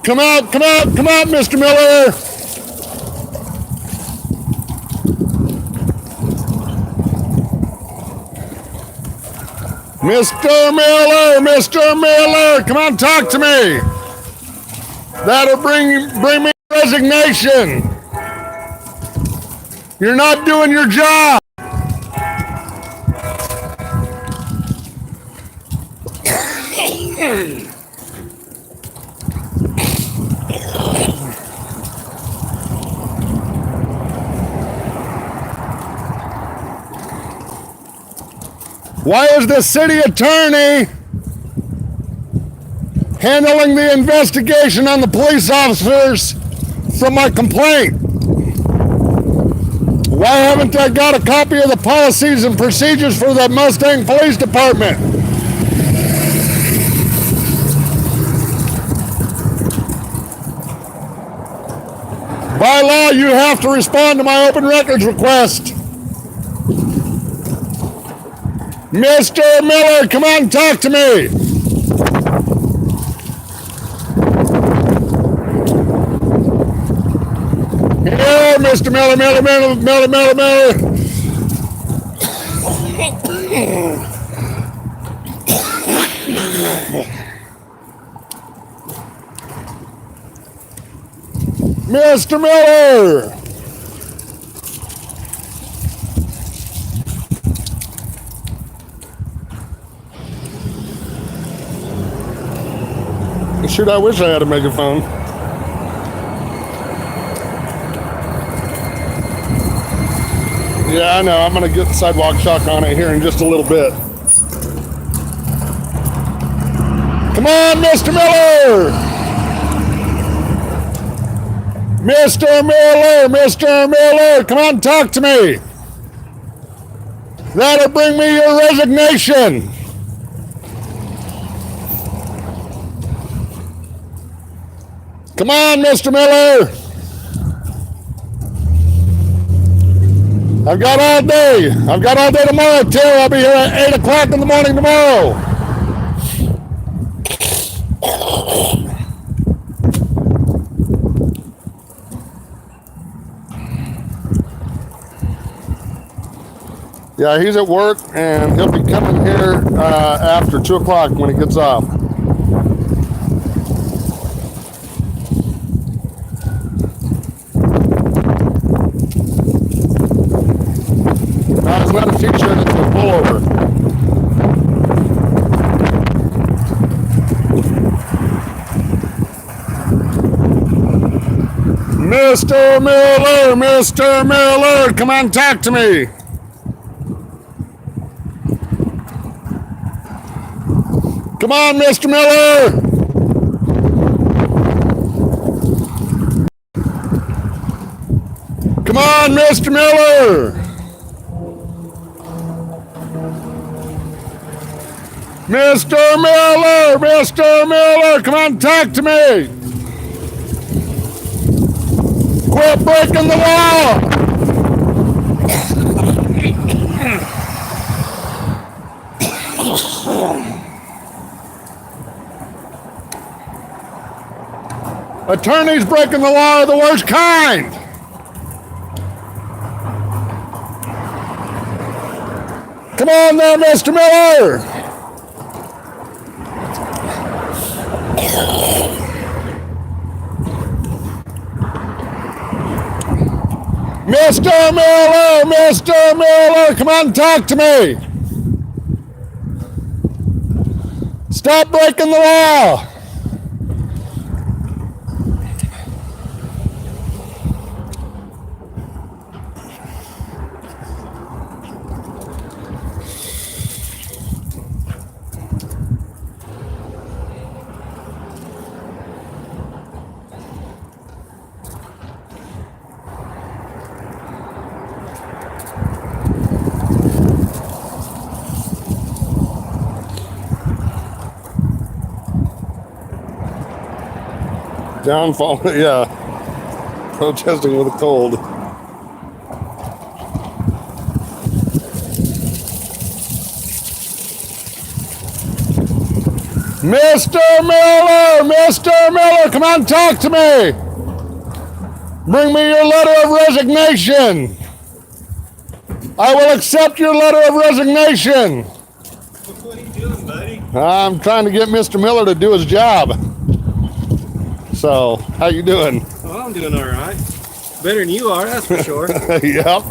Come out, Mr. Miller. Mr. Miller, come on, talk to me. That'll bring me resignation. You're not doing your job. Why is the city attorney handling the investigation on the police officers from my complaint? Why haven't I got a copy of the policies and procedures for the Mustang Police Department? By law, you have to respond to my open records request. Mr. Miller, come on, talk to me. Here, Mr. Miller. Mr. Miller. Shoot, I wish I had a megaphone. Yeah, I know. I'm going to get sidewalk shock on it here in just a little bit. Come on, Mr. Miller! Mr. Miller, come on, talk to me. That'll bring me your resignation. Come on, Mr. Miller. I've got all day. I've got all day tomorrow, too. I'll be here at 8 o'clock in the morning tomorrow. Yeah, he's at work, and he'll be coming here after 2 o'clock when he gets off. No, it's not a t-shirt, it's a pullover. Mr. Miller, come on, talk to me. Come on, Mr. Miller. Come on, Mr. Miller. Mr. Miller, come on, talk to me. Quit breaking the law. Attorneys breaking the law are the worst kind. Come on there, Mr. Miller. Mr. Miller, come on, talk to me. Stop breaking the law. Downfall, yeah. Protesting with a cold. Mr. Miller, come on, talk to me. Bring me your letter of resignation. I will accept your letter of resignation. Look what he did. I'm trying to get Mr. Miller to do his job. So, how you doing? Well, I'm doing all right. Better than you are, that's for sure. Yep.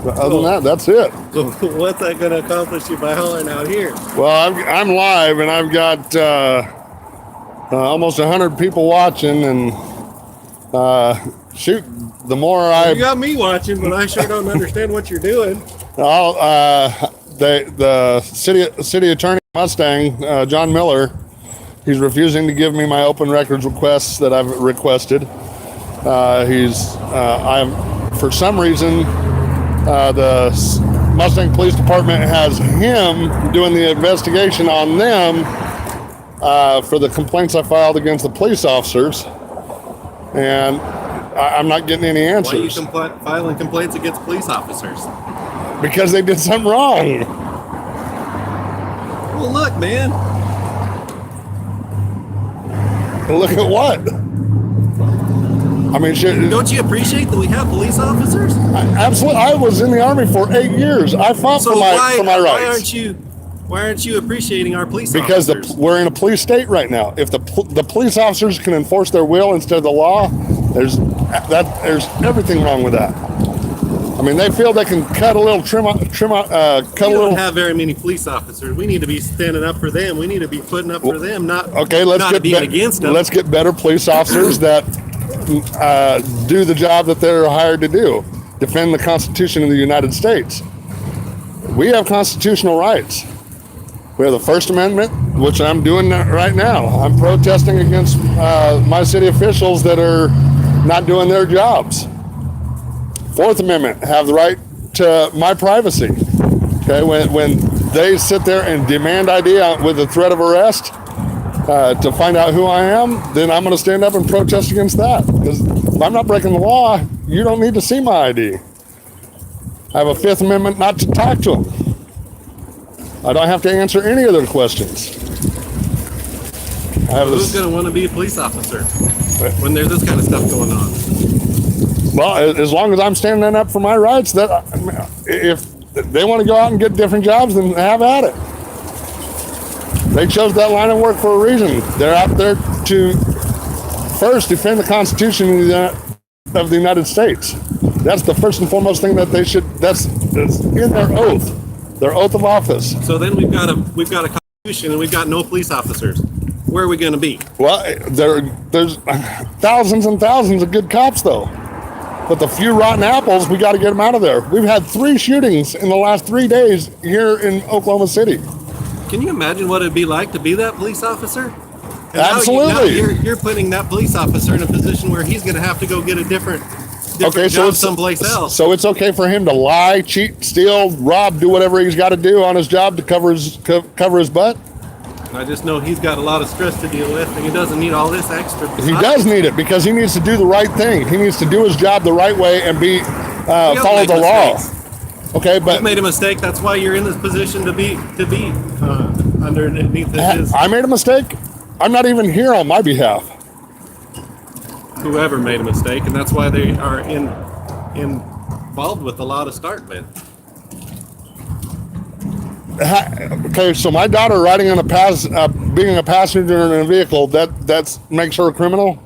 But other than that, that's it. What's that going to accomplish you by hollering out here? Well, I'm live, and I've got almost 100 people watching, and shoot, the more You got me watching, but I sure don't understand what you're doing. the city attorney Mustang, John Miller, he's refusing to give me my open records requests that I've requested. For some reason, the Mustang Police Department has him doing the investigation on them for the complaints I filed against the police officers, and I'm not getting any answers. Why are you filing complaints against police officers? Because they did something wrong. Well, look, man. Look at what? I mean, shit. Don't you appreciate that we have police officers? Absolutely. I was in the Army for 8 years. I fought for my rights. Why aren't you appreciating our police because officers? We're in a police state right now. If the police officers can enforce their will instead of the law, there's everything wrong with that. I mean, they feel they can cut a little we don't have very many police officers. We need to be standing up for them. We need to be putting up for them, not being against them. Let's get better police officers that do the job that they're hired to do, defend the Constitution of the United States. We have constitutional rights. We have the First Amendment, which I'm doing right now. I'm protesting against my city officials that are not doing their jobs. Fourth Amendment, have the right to my privacy. Okay, when they sit there and demand ID with the threat of arrest to find out who I am, then I'm going to stand up and protest against that. Because if I'm not breaking the law, you don't need to see my ID. I have a Fifth Amendment not to talk to them. I don't have to answer any of their questions. Who's going to want to be a police officer when there's this kind of stuff going on? Well, as long as I'm standing up for my rights, that if they want to go out and get different jobs, then have at it. They chose that line of work for a reason. They're out there to first defend the Constitution of the United States. That's the first and foremost thing that they should. That's in their oath of office. So then we've got a Constitution and we've got no police officers. Where are we going to be? Well, there's thousands and thousands of good cops, though. But the few rotten apples, we got to get them out of there. We've had 3 shootings in the last 3 days here in Oklahoma City. Can you imagine what it'd be like to be that police officer? And absolutely. Now you're putting that police officer in a position where he's going to have to go get a different job someplace else. So it's okay for him to lie, cheat, steal, rob, do whatever he's got to do on his job to cover his butt? I just know he's got a lot of stress to deal with, and he doesn't need all this extra. He does need it because he needs to do the right thing. He needs to do his job the right way and follow the law. Okay, but you made a mistake. That's why you're in this position to be underneath his. I made a mistake. I'm not even here on my behalf. Whoever made a mistake, and that's why they are involved with a lot of start men. Okay, so my daughter riding on being a passenger in a vehicle, that makes her a criminal?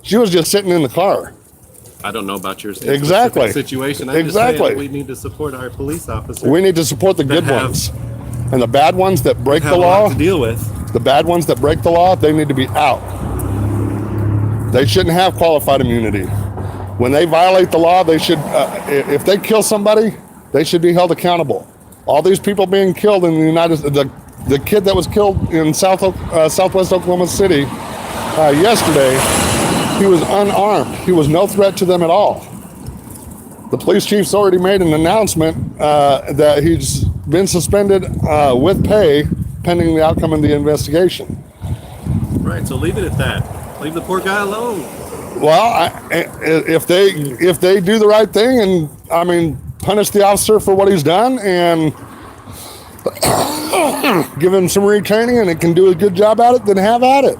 She was just sitting in the car. I don't know about your situation. I'm just saying that we need to support our police officers. We need to support the good ones. And the bad ones that break the law, to deal with. The bad ones that break the law, they need to be out. They shouldn't have qualified immunity. When they violate the law, they should, if they kill somebody, they should be held accountable. All these people being killed in the kid that was killed in Southwest Oklahoma City yesterday, he was unarmed. He was no threat to them at all. The police chief's already made an announcement that he's been suspended with pay pending the outcome of the investigation. Right, so leave it at that. Leave the poor guy alone. Well, if they do the right thing and, punish the officer for what he's done and give him some retraining and it can do a good job at it, then have at it.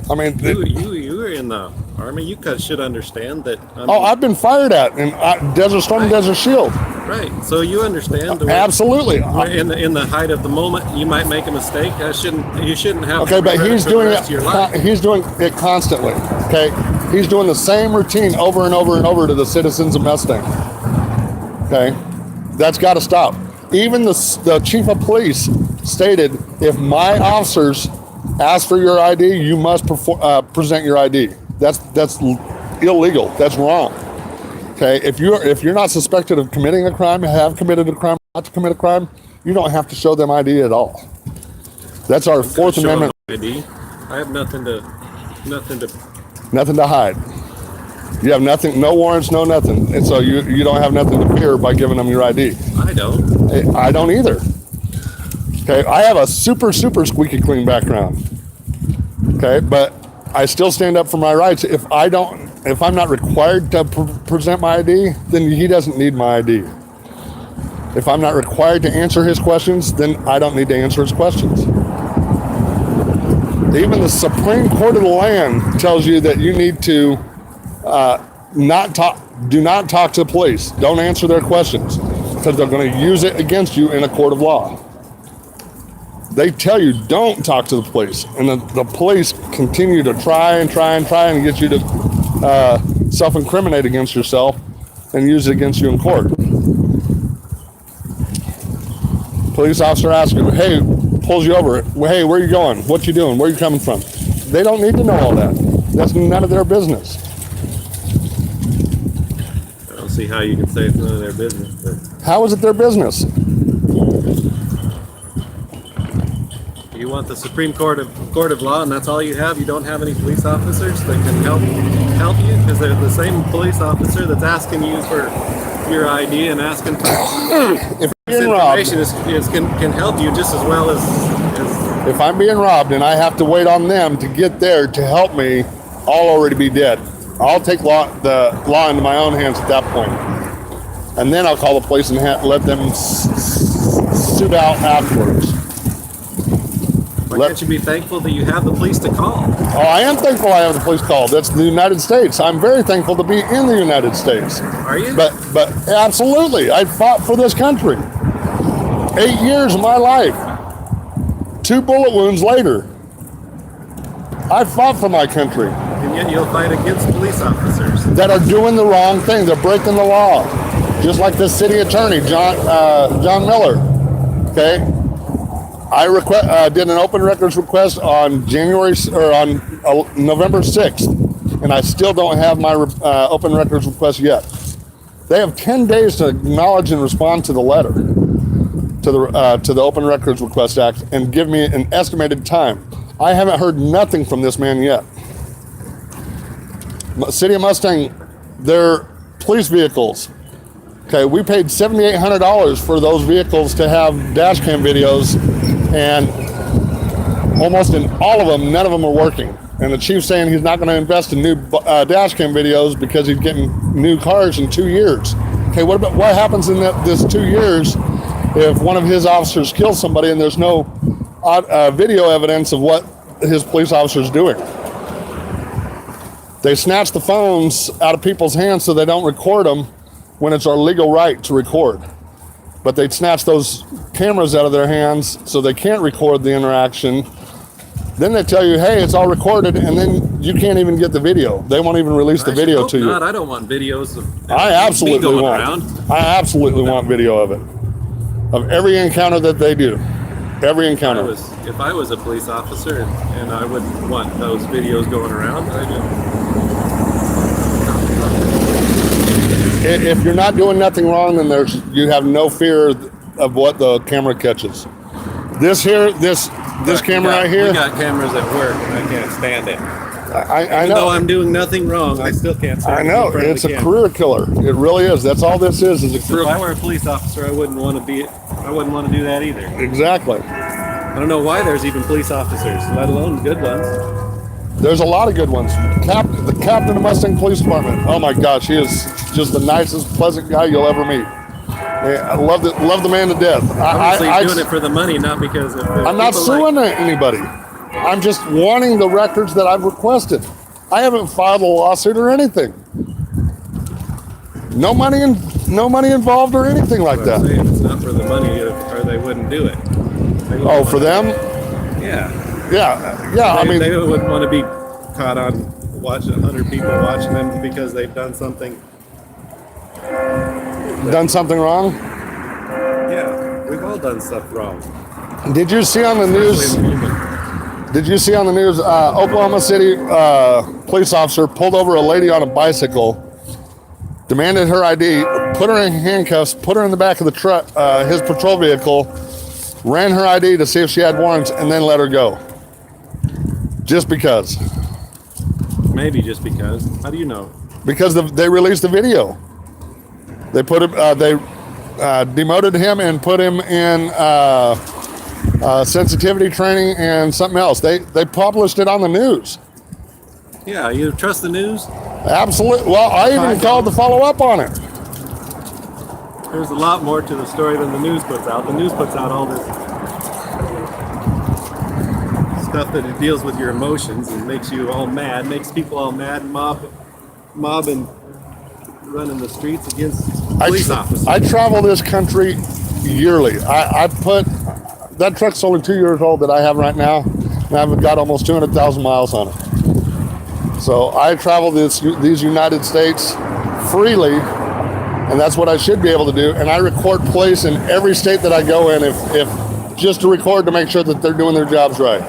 You were in the Army, you should understand that. I've been fired at in Desert Storm, Desert Shield. Right. So you understand. Absolutely. In the height of the moment, you might make a mistake. You shouldn't have. Okay, but he's doing it. He's doing it constantly. Okay, he's doing the same routine over and over and over to the citizens of Mustang. Okay, that's got to stop. Even the chief of police stated, if my officers ask for your ID, you must present your ID. That's illegal. That's wrong. Okay, if you're not suspected of committing a crime, have committed a crime, not to commit a crime, you don't have to show them ID at all. That's our Fourth Amendment. ID. I have nothing to hide. You have nothing, no warrants, no nothing, and so you don't have nothing to fear by giving them your ID. I don't. I don't either. Okay, I have a super squeaky clean background. Okay, but I still stand up for my rights. If I'm not required to present my ID, then he doesn't need my ID. If I'm not required to answer his questions, then I don't need to answer his questions. Even the Supreme Court of the land tells you that you need to do not talk to the police. Don't answer their questions, because they're going to use it against you in a court of law. They tell you don't talk to the police, and the police continue to try and get you to self-incriminate against yourself and use it against you in court. Police officer asks you, hey, pulls you over. Hey, where are you going? What you doing? Where are you coming from? They don't need to know all that. That's none of their business. I don't see how you can say it's none of their business. But how is it their business? you want the Supreme Court of Law, and that's all you have? You don't have any police officers that can help you? Because they're the same police officer that's asking you for your ID and asking for if this information can help you just as well as if I'm being robbed and I have to wait on them to get there to help me, I'll already be dead. I'll take the law into my own hands at that point. And then I'll call the police and let them suit out afterwards. Why can't you be thankful that you have the police to call? Oh, I am thankful I have the police call. That's the United States. I'm very thankful to be in the United States. Are you? But absolutely. I fought for this country. 8 years of my life. 2 bullet wounds later. I fought for my country. And yet you'll fight against police officers that are doing the wrong thing. They're breaking the law. Just like the city attorney, John Miller. Okay? I did an open records request on November 6th, and I still don't have my open records request yet. They have 10 days to acknowledge and respond to the letter, to the Open Records Request Act, and give me an estimated time. I haven't heard nothing from this man yet. City of Mustang, their police vehicles. Okay, we paid $7,800 for those vehicles to have dash cam videos, and almost in all of them, none of them are working. And the chief's saying he's not going to invest in new dash cam videos because he's getting new cars in 2 years. Okay, what happens in this 2 years if one of his officers kills somebody and there's no video evidence of what his police officer's doing? They snatch the phones out of people's hands so they don't record them when it's our legal right to record. But they snatch those cameras out of their hands so they can't record the interaction. Then they tell you, hey, it's all recorded, and then you can't even get the video. They won't even release the video to you. I don't want videos of I absolutely want video of it. Of every encounter that they do. Every encounter. If I was a police officer and I wouldn't want those videos going around, if you're not doing nothing wrong, then you have no fear of what the camera catches. This camera right here. We got cameras at work, and I can't stand it. I know. Even though I'm doing nothing wrong, I still can't stand it. I know. It's a career killer. It really is. That's all this is a career. If I were a police officer, I wouldn't want to do that either. Exactly. I don't know why there's even police officers, let alone good ones. There's a lot of good ones. The captain of Mustang Police Department. Oh my gosh, he is just the nicest, pleasant guy you'll ever meet. I love the man to death. Obviously, he's doing it for the money, not because of. I'm not suing anybody. I'm just wanting the records that I've requested. I haven't filed a lawsuit or anything. No money involved or anything like I'm that. saying it's not for the money, or they wouldn't do it. Oh, for them? Yeah. Yeah. I mean, they wouldn't want to be caught on watching 100 people watching them because they've done something. wrong. Yeah, we've all done stuff wrong. Did you see on the news? Especially in the moment. Did you see on the news? Oklahoma City police officer pulled over a lady on a bicycle, demanded her ID, put her in handcuffs, put her in the back of the truck, his patrol vehicle, ran her ID to see if she had warrants, and then let her go. Just because. Maybe just because. How do you know? Because they released the video. They put him. They demoted him and put him in sensitivity training and something else. They published it on the news. Yeah, you trust the news? Absolutely. Well, I even called to follow up on it. There's a lot more to the story than the news puts out. The news puts out all this stuff that it deals with your emotions and makes you all mad, makes people all mad, mob and running the streets against police officers. I travel this country yearly. I put that truck's only 2 years old that I have right now, and I've got almost 200,000 miles on it. So I travel these United States freely, and that's what I should be able to do. And I record plates in every state that I go in, if just to record to make sure that they're doing their jobs right,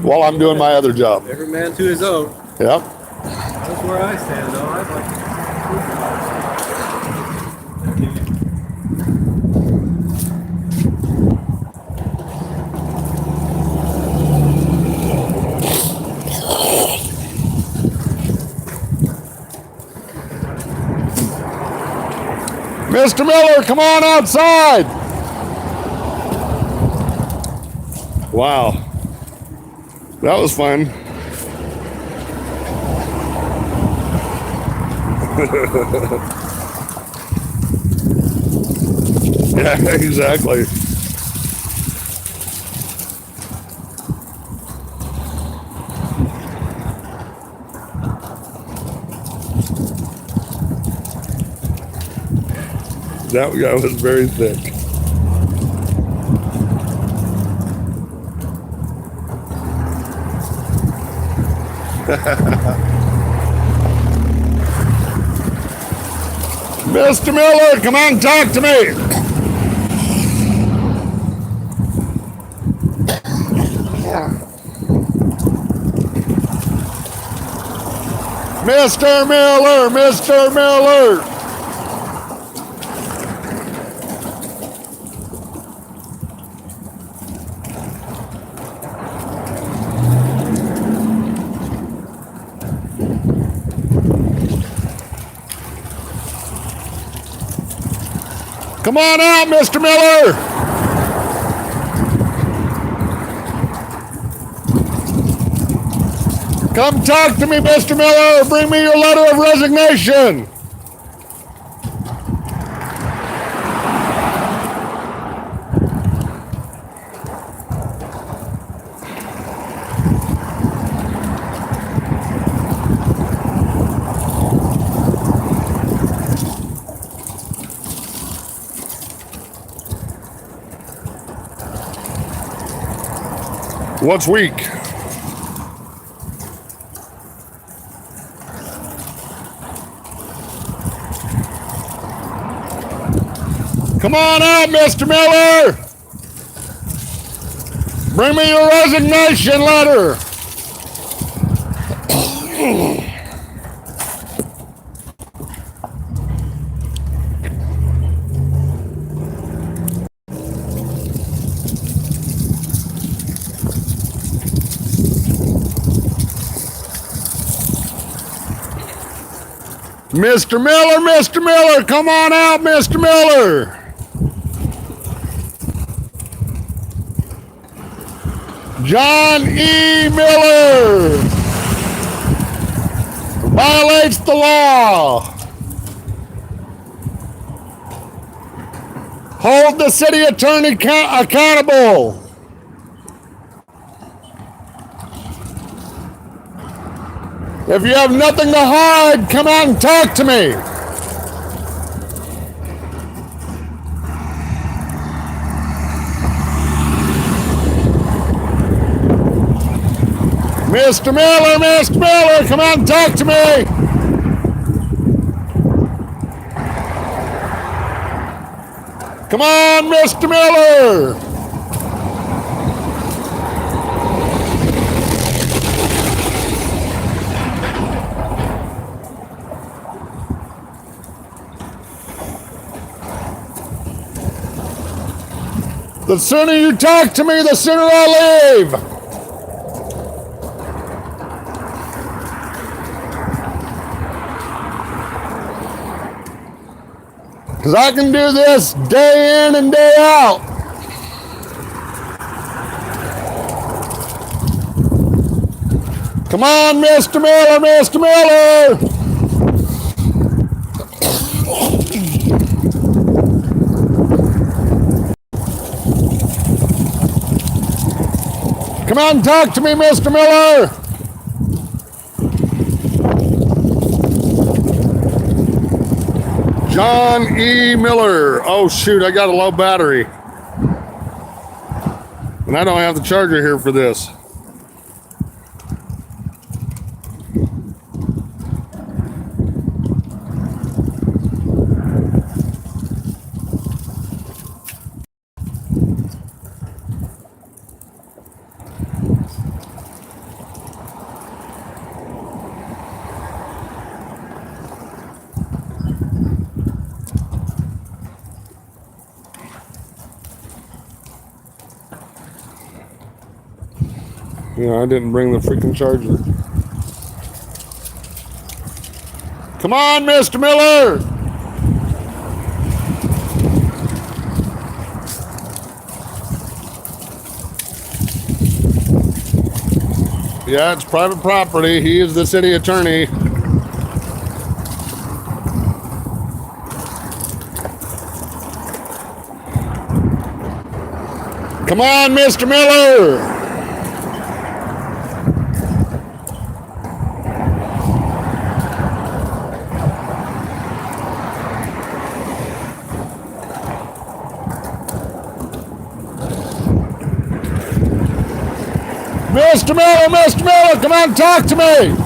while I'm doing my other job. Every man to his own. Yep. That's where I stand, though. I'd like to. Mr. Miller, come on outside. Wow. That was fun. Yeah, exactly. That guy was very thick. Mr. Miller, come on, talk to me. Mr. Miller, Mr. Miller. Come on out, Mr. Miller. Come talk to me, Mr. Miller. Bring me your letter of resignation. What's weak? Come on out, Mr. Miller. Bring me your resignation letter. Mr. Miller, come on out, Mr. Miller. John E. Miller violates the law. Hold the city attorney accountable. If you have nothing to hide, come out and talk to me. Mr. Miller, come out and talk to me. Come on, Mr. Miller. The sooner you talk to me, the sooner I leave. Because I can do this day in and day out. Come on, Mr. Miller. Come on and talk to me, Mr. Miller. John E. Miller. Oh, shoot, I got a low battery. And I don't have the charger here for this. I didn't bring the freaking charger. Come on, Mr. Miller! Yeah, it's private property. He is the city attorney. Come on, Mr. Miller! Mr. Miller, come on, talk to me.